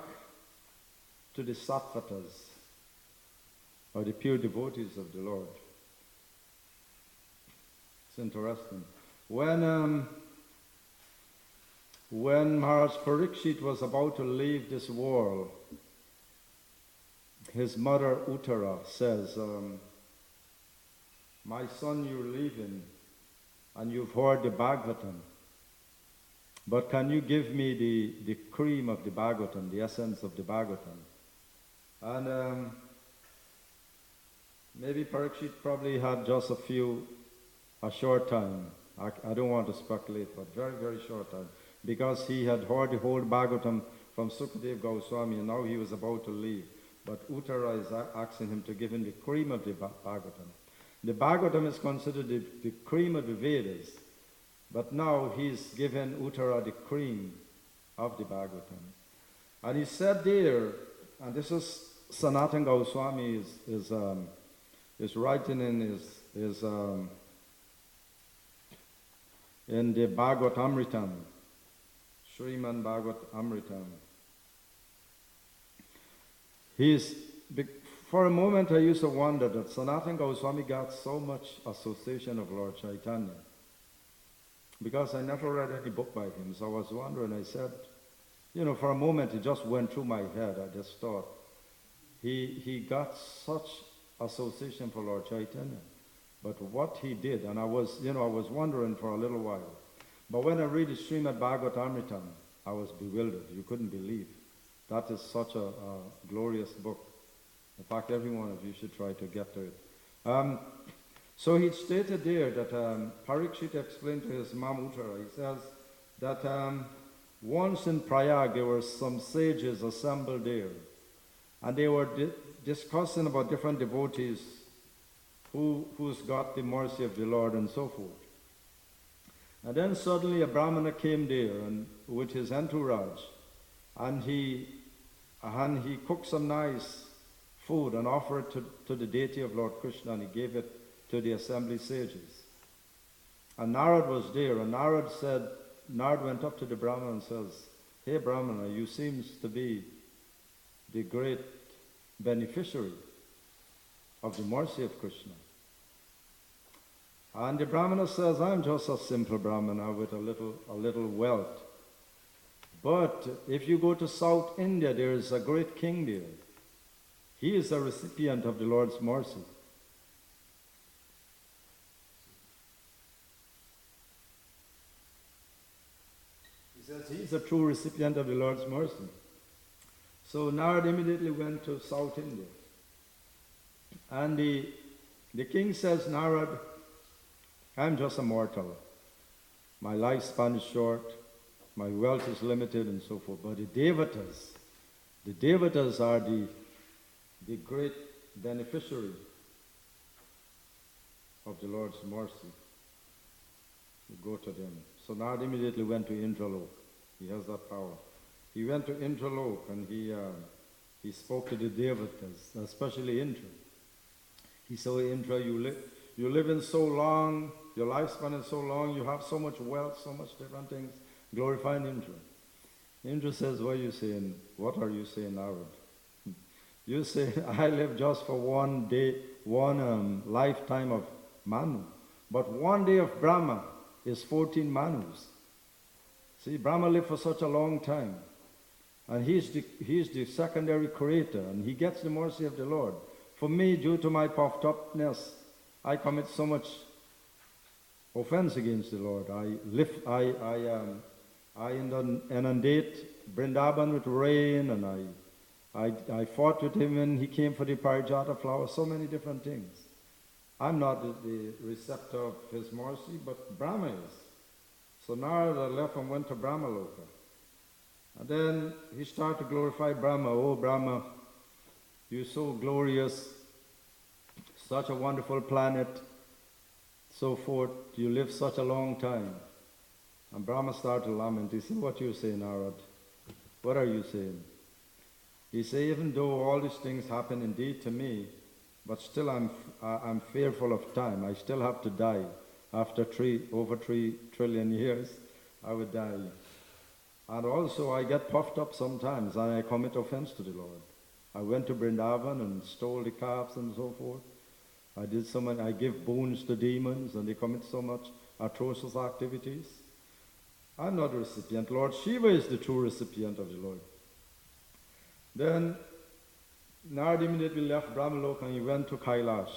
to the sattvatas, or the pure devotees of the Lord. It's interesting. When Maharaj Parikshit was about to leave this world, his mother Uttara says, my son, you're leaving, and you've heard the Bhagavatam, but can you give me the cream of the Bhagavatam, the essence of the Bhagavatam? And maybe Parikshit probably had just a short time. I don't want to speculate, but very, very short time. Because he had heard the whole Bhagavatam from Sukadeva Goswami, and now he was about to leave. But Uttara is asking him to give him the cream of the Bhagavatam. The Bhagavatam is considered the cream of the Vedas, but now he's given Uttara the cream of the Bhagavatam. And he said there, and this is Sanatana Goswami is writing in in the Bhagavat Amritam, Sriman Bhagavat Amritam. For a moment I used to wonder that Sanatana Goswami got so much association of Lord Chaitanya, because I never read any book by him. So I was wondering, I said, for a moment it just went through my head. I just thought, he got such association for Lord Chaitanya. But what he did, and I was wondering for a little while. But when I read the Srimad Bhagavat Amritam, I was bewildered. You couldn't believe. That is such a glorious book. In fact, every one of you should try to get to it. So he stated there that Parikshit explained to his mom Uttara, he says that once in Prayag there were some sages assembled there, and they were discussing about different devotees who's got the mercy of the Lord and so forth. And then suddenly a Brahmana came there and with his entourage, and he cooked some nice food and offered it to the deity of Lord Krishna, and he gave it to the assembly sages. And Narad was there, and Narad went up to the Brahmana and says, hey Brahmana, you seems to be the great beneficiary of the mercy of Krishna. And the Brahmana says, I'm just a simple Brahmana with a little wealth. But if you go to South India, there is a great king there. He is a recipient of the Lord's mercy. He says he's a true recipient of the Lord's mercy. So Narad immediately went to South India. And the king says, Narad, I'm just a mortal. My lifespan is short, my wealth is limited, and so forth. But the devatas are the great beneficiary of the Lord's mercy. You go to them. So Narad immediately went to Indralok. He has that power. He went to Indralok and he spoke to the devatas, especially Indra. He said, Indra, you live in so long, your lifespan is so long, you have so much wealth, so much different things. Glorifying Indra. Indra says, what are you saying? What are you saying, Narad? You say, I live just for one day, one lifetime of Manu. But one day of Brahma is 14 Manus. See, Brahma lived for such a long time. And he's the secondary creator, and he gets the mercy of the Lord. For me, due to my puffed upness, I commit so much offense against the Lord. I inundate Vrindavan with rain, and I fought with him when he came for the Parijata flower, so many different things. I'm not the receptor of his mercy, but Brahma is. So Narada left and went to Brahmaloka. And then he started to glorify Brahma. Oh Brahma, you're so glorious, such a wonderful planet, so forth, you live such a long time. And Brahma started to lament. He said, what you say, Narad? What are you saying? He said, even though all these things happen indeed to me, but still I'm fearful of time. I still have to die. After over 3 trillion years, I would die. And also I get puffed up sometimes and I commit offense to the Lord. I went to Vrindavan and stole the calves and so forth. I give boons to demons and they commit so much atrocious activities. I'm not a recipient. Lord Shiva is the true recipient of the Lord. Then Narad immediately left Brahmaloka and he went to Kailash.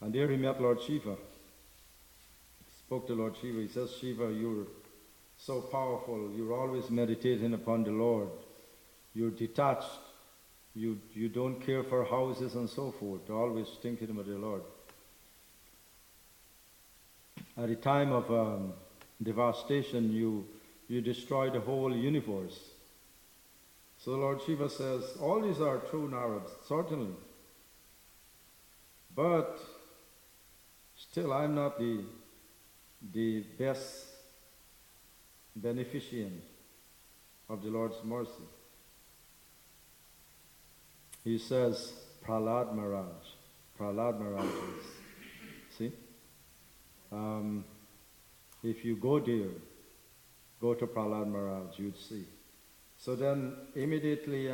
And there he met Lord Shiva. Spoke to Lord Shiva. He says, Shiva, you're so powerful. You're always meditating upon the Lord. You're detached. You don't care for houses and so forth. Always thinking about the Lord. At the time of devastation, you destroy the whole universe. So Lord Shiva says, all these are true, Narad, certainly. But still I'm not the best beneficient of the Lord's mercy. He says, Prahlad Maharaj is, see? If you go there, go to Prahlad Maharaj, you'd see. So then immediately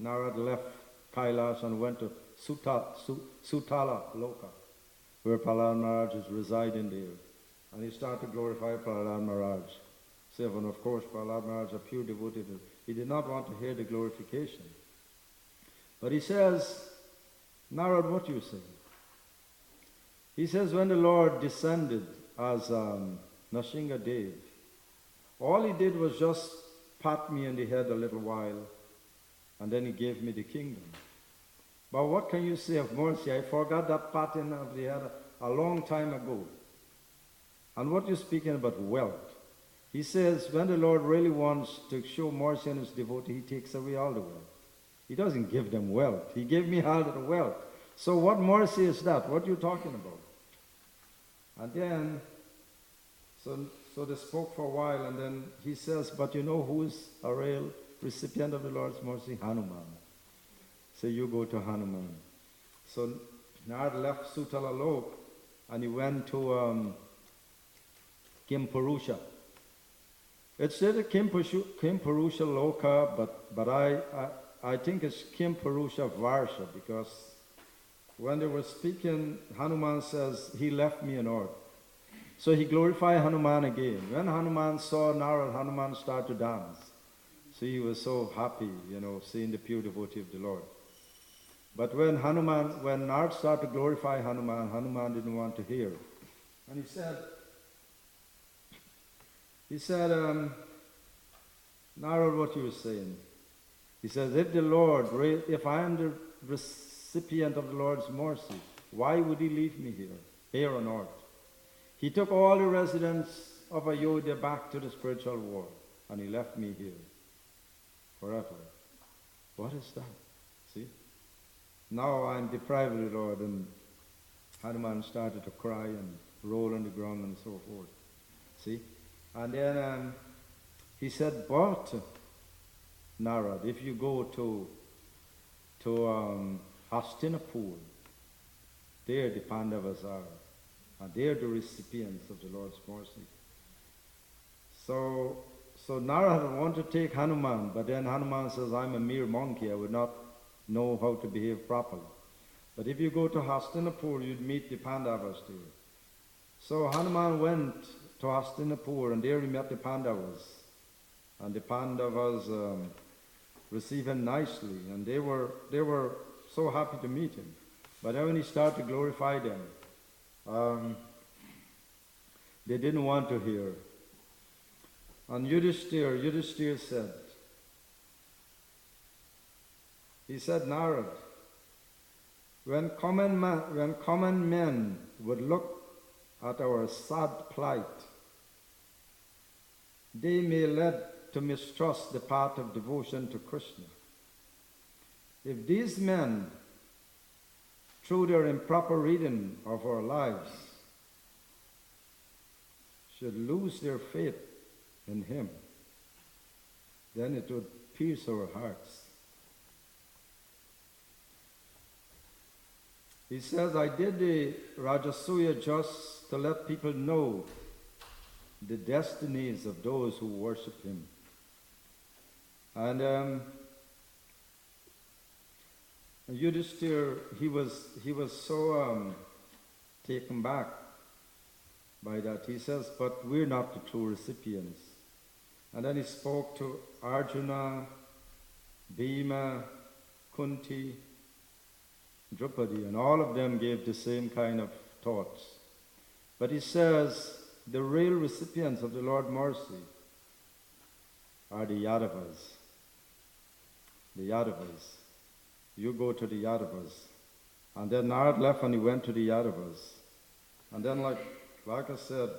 Narad left Kailash and went to Sutala Loka, where Prahlad Maharaj is residing there. And he started to glorify Prahlad Maharaj. And of course, Prahlad Maharaj, a pure devotee, he did not want to hear the glorification. But he says, Narad, what you say? He says, when the Lord descended as Nashinga Dev, all he did was just pat me on the head a little while, and then he gave me the kingdom. But what can you say of mercy? I forgot that patting of the head a long time ago. And what you're speaking about wealth. He says, when the Lord really wants to show mercy on his devotee, he takes away all the wealth. He doesn't give them wealth. He gave me all the wealth. So what mercy is that? What are you talking about? And then, so they spoke for a while, and then he says, but you know who is a real recipient of the Lord's mercy? Hanuman. So you go to Hanuman. So Narad left Sutala Lok, and he went to Kimpurusha. It said Kimpurusha Loka, but I think it's Kimpurusha Varsha, because when they were speaking, Hanuman says, he left me on earth. So he glorified Hanuman again. When Hanuman saw Narad, Hanuman started to dance. So he was so happy, seeing the pure devotee of the Lord. But when Narad started to glorify Hanuman, Hanuman didn't want to hear. And he said, Narad, what you were saying? He says, if I am the recipient of the Lord's mercy, why would he leave me here on earth? He took all the residents of Ayodhya back to the spiritual world, and he left me here forever. What is that? See? Now I'm deprived of the Lord, and Hanuman started to cry and roll on the ground and so forth. See? And then he said, but Narad, if you go to Hastinapur, there the Pandavas are, and they are the recipients of the Lord's mercy. So Narad wanted to take Hanuman, but then Hanuman says, I'm a mere monkey, I would not know how to behave properly. But if you go to Hastinapur, you'd meet the Pandavas there. So Hanuman went to Hastinapur, and there he met the Pandavas. And the Pandavas received him nicely, and they were so happy to meet him. But then when he started to glorify them, they didn't want to hear. And Yudhishthira said, Narad, when common men would look at our sad plight, they may lead to mistrust the path of devotion to Krishna. If these men through their improper reading of our lives, should lose their faith in Him, then it would pierce our hearts. He says, I did the Rajasuya just to let people know the destinies of those who worship Him. And Yudhishthira, he was so taken back by that. He says, but we're not the true recipients. And then he spoke to Arjuna, Bhima, Kunti, Draupadi, and all of them gave the same kind of thoughts. But he says, the real recipients of the Lord's mercy are the Yadavas. The Yadavas. You go to the Yadavas. And then Narad left and he went to the Yadavas. And then like I said,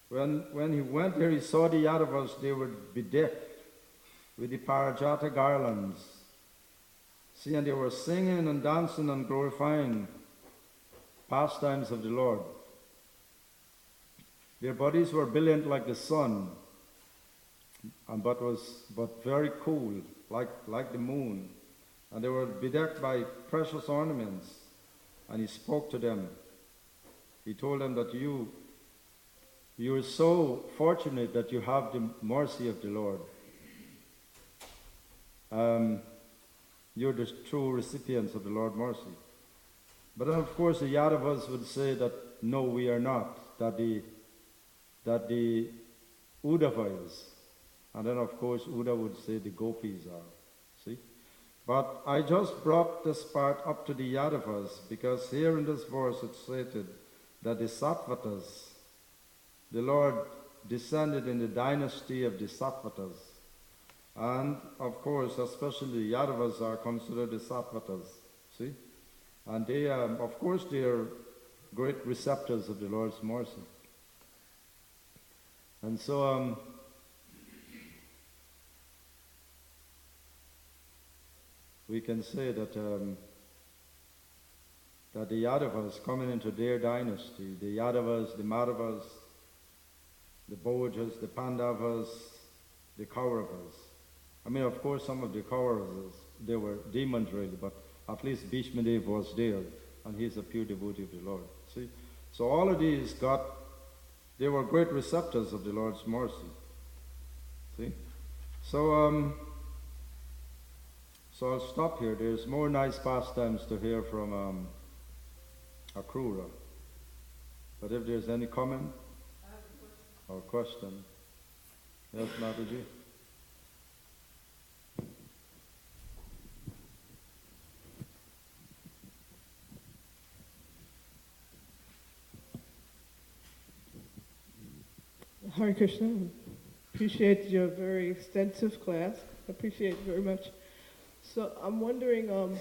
when he went there, he saw the Yadavas, they were bedecked with the Parijata garlands. See, and they were singing and dancing and glorifying pastimes of the Lord. Their bodies were brilliant like the sun, but very cool, like the moon. And they were bedecked by precious ornaments. And he spoke to them. He told them that you are so fortunate that you have the mercy of the Lord. You're the true recipients of the Lord's mercy. But then, of course, the Yadavas would say that, no, we are not, that the Uddhavas, and then, of course, Uddha would say the Gopis are. See? But I just brought this part up to the Yadavas, because here in this verse it's stated that the Sattvatas, the Lord descended in the dynasty of the Sattvatas. And, of course, especially the Yadavas are considered the Sattvatas, see? And they, of course, they are great receptors of the Lord's mercy. And so, we can say that that the Yadavas coming into their dynasty, the Yadavas, the Madhavas, the Bhojas, the Pandavas, the Kauravas. I mean, of course, some of the Kauravas, they were demons really, but at least Bhishma Dev was there, and he's a pure devotee of the Lord. See? So all of these they were great receptors of the Lord's mercy. See? So, so I'll stop here. There's more nice pastimes to hear from Akrura. But if there's any comment or question, yes, Mataji? Hare Krishna. Appreciate your very extensive class. Appreciate it very much. So I'm wondering, and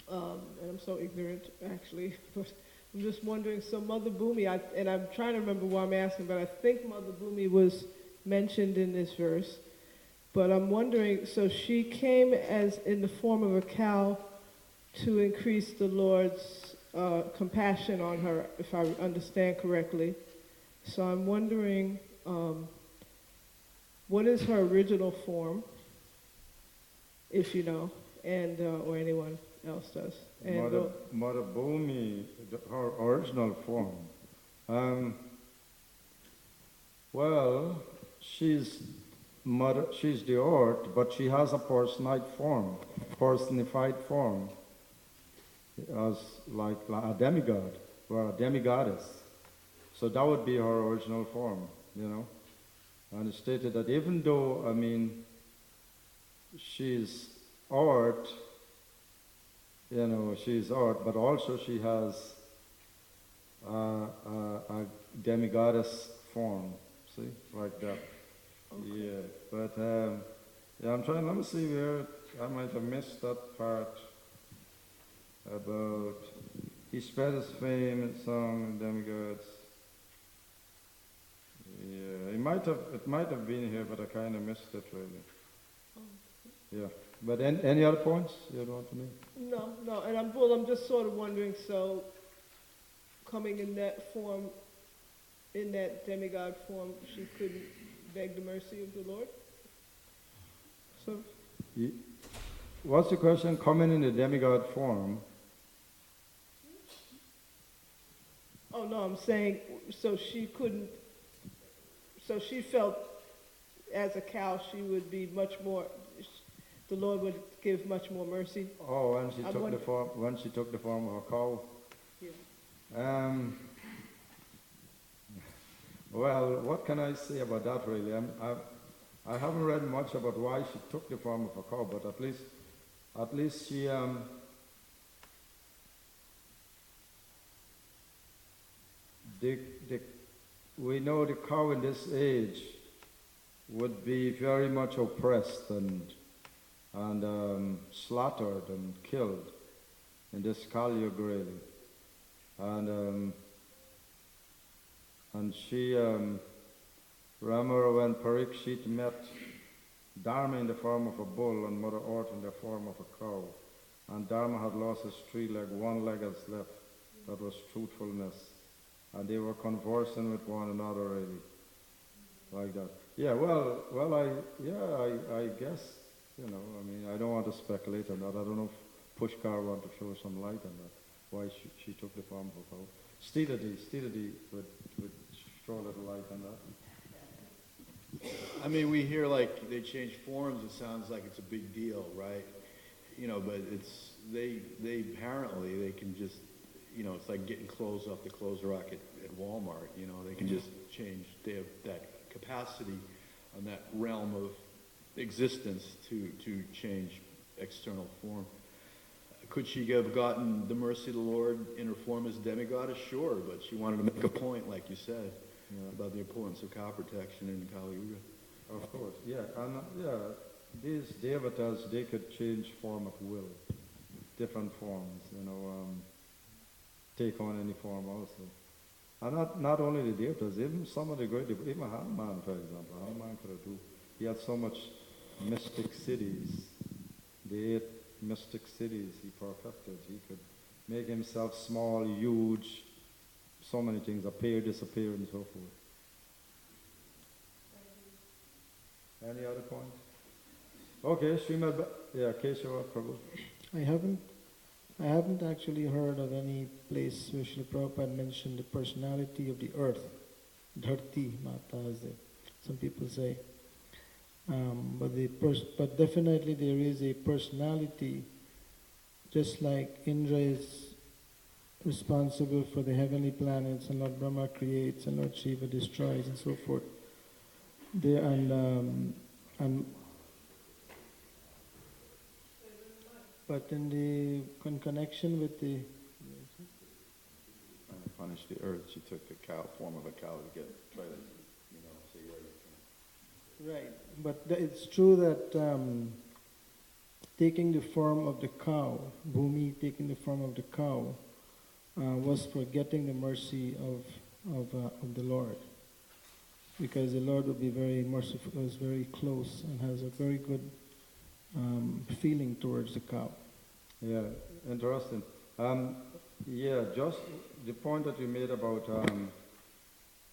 I'm so ignorant actually, but I'm just wondering, so Mother Bhumi, and I'm trying to remember why I'm asking, but I think Mother Bhumi was mentioned in this verse. But I'm wondering, so she came as in the form of a cow to increase the Lord's compassion on her, if I understand correctly. So I'm wondering, what is her original form, if you know, and or anyone else does? And Mother Bhumi, her original form. Well, she's the earth, but she has a personified form, as like a demigod or a demigoddess. So that would be her original form, you know. And it's stated that even though, I mean, she's art, you know, she's art, but also she has a demigoddess form, see, like that. Okay. Yeah, but yeah, I'm trying, let me see where, I might have missed that part about, he spread his fame in song and demigods. Yeah, it might have been here, but I kind of missed it really. Yeah. But any other points you want to make? No, and I'm just sort of wondering, so coming in that form, in that demigod form, she couldn't beg the mercy of the Lord? So, What's the question? Coming in the demigod form? oh no, I'm saying, so she couldn't, so she felt as a cow she would be much more, the Lord would give much more mercy. Oh, when she took the form of a cow. Yeah. Well, what can I say about that really? I haven't read much about why she took the form of a cow, but at least she we know the cow in this age would be very much oppressed and slaughtered and killed in this Kali Yuga really. And she, remember when Parikshit met Dharma in the form of a bull and Mother Earth in the form of a cow, and Dharma had lost his 3 leg, 1 leg is left, that was truthfulness, and they were conversing with one another really, like that. Yeah, I guess, I mean, I don't want to speculate on that. I don't know if Pushkar want to show some light on that, why she took the form of a cow. Steelity would throw a little light on that. I mean, we hear like they change forms. It sounds like it's a big deal, right? But they apparently they can just, it's like getting clothes off the clothes rack at Walmart. They can just change. They have that capacity on that realm of existence to change external form. Could she have gotten the mercy of the Lord in her form as demigoddess? Sure, but she wanted to make a point, like you said, about the importance of cow protection in Kali Yuga. Of course, yeah, and these devatas, they could change form at will, different forms, take on any form also. And not only the devatas, even some of the great, even Hanuman, for example, Hanuman could do. He had so much mystic cities, the 8 mystic cities he perfected. He could make himself small, huge, so many things, appear, disappear, and so forth. Any other points? Okay, Srimad, Keshava Prabhu. I haven't actually heard of any place where Srila Prabhupada mentioned the personality of the earth, Dharti Mata, as some people say. But definitely there is a personality, just like Indra is responsible for the heavenly planets, and Lord Brahma creates, and Lord Shiva destroys, and so forth. But in connection with the Punish the earth. She took the form of a cow to try to, see where right. But it's true that taking the form of the cow, Bhumi taking the form of the cow, was for getting the mercy of the Lord, because the Lord would be very merciful, is very close, and has a very good feeling towards the cow. Yeah, interesting. Just the point that you made about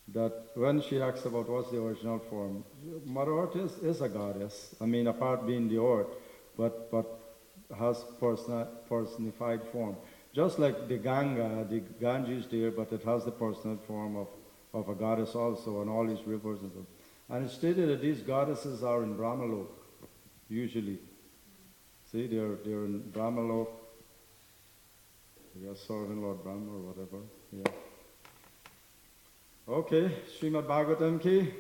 that when she asks about what's the original form, Mother Earth is a goddess. I mean, apart being the earth, but has personified form. Just like the Ganges there, but it has the personal form of a goddess also, and all these rivers and so. And it's stated that these goddesses are in Brahmalok, usually. See, they're in Brahmalok. They are serving Lord Brahma or whatever. Yeah. Okay, Srimad Bhagavatam ki.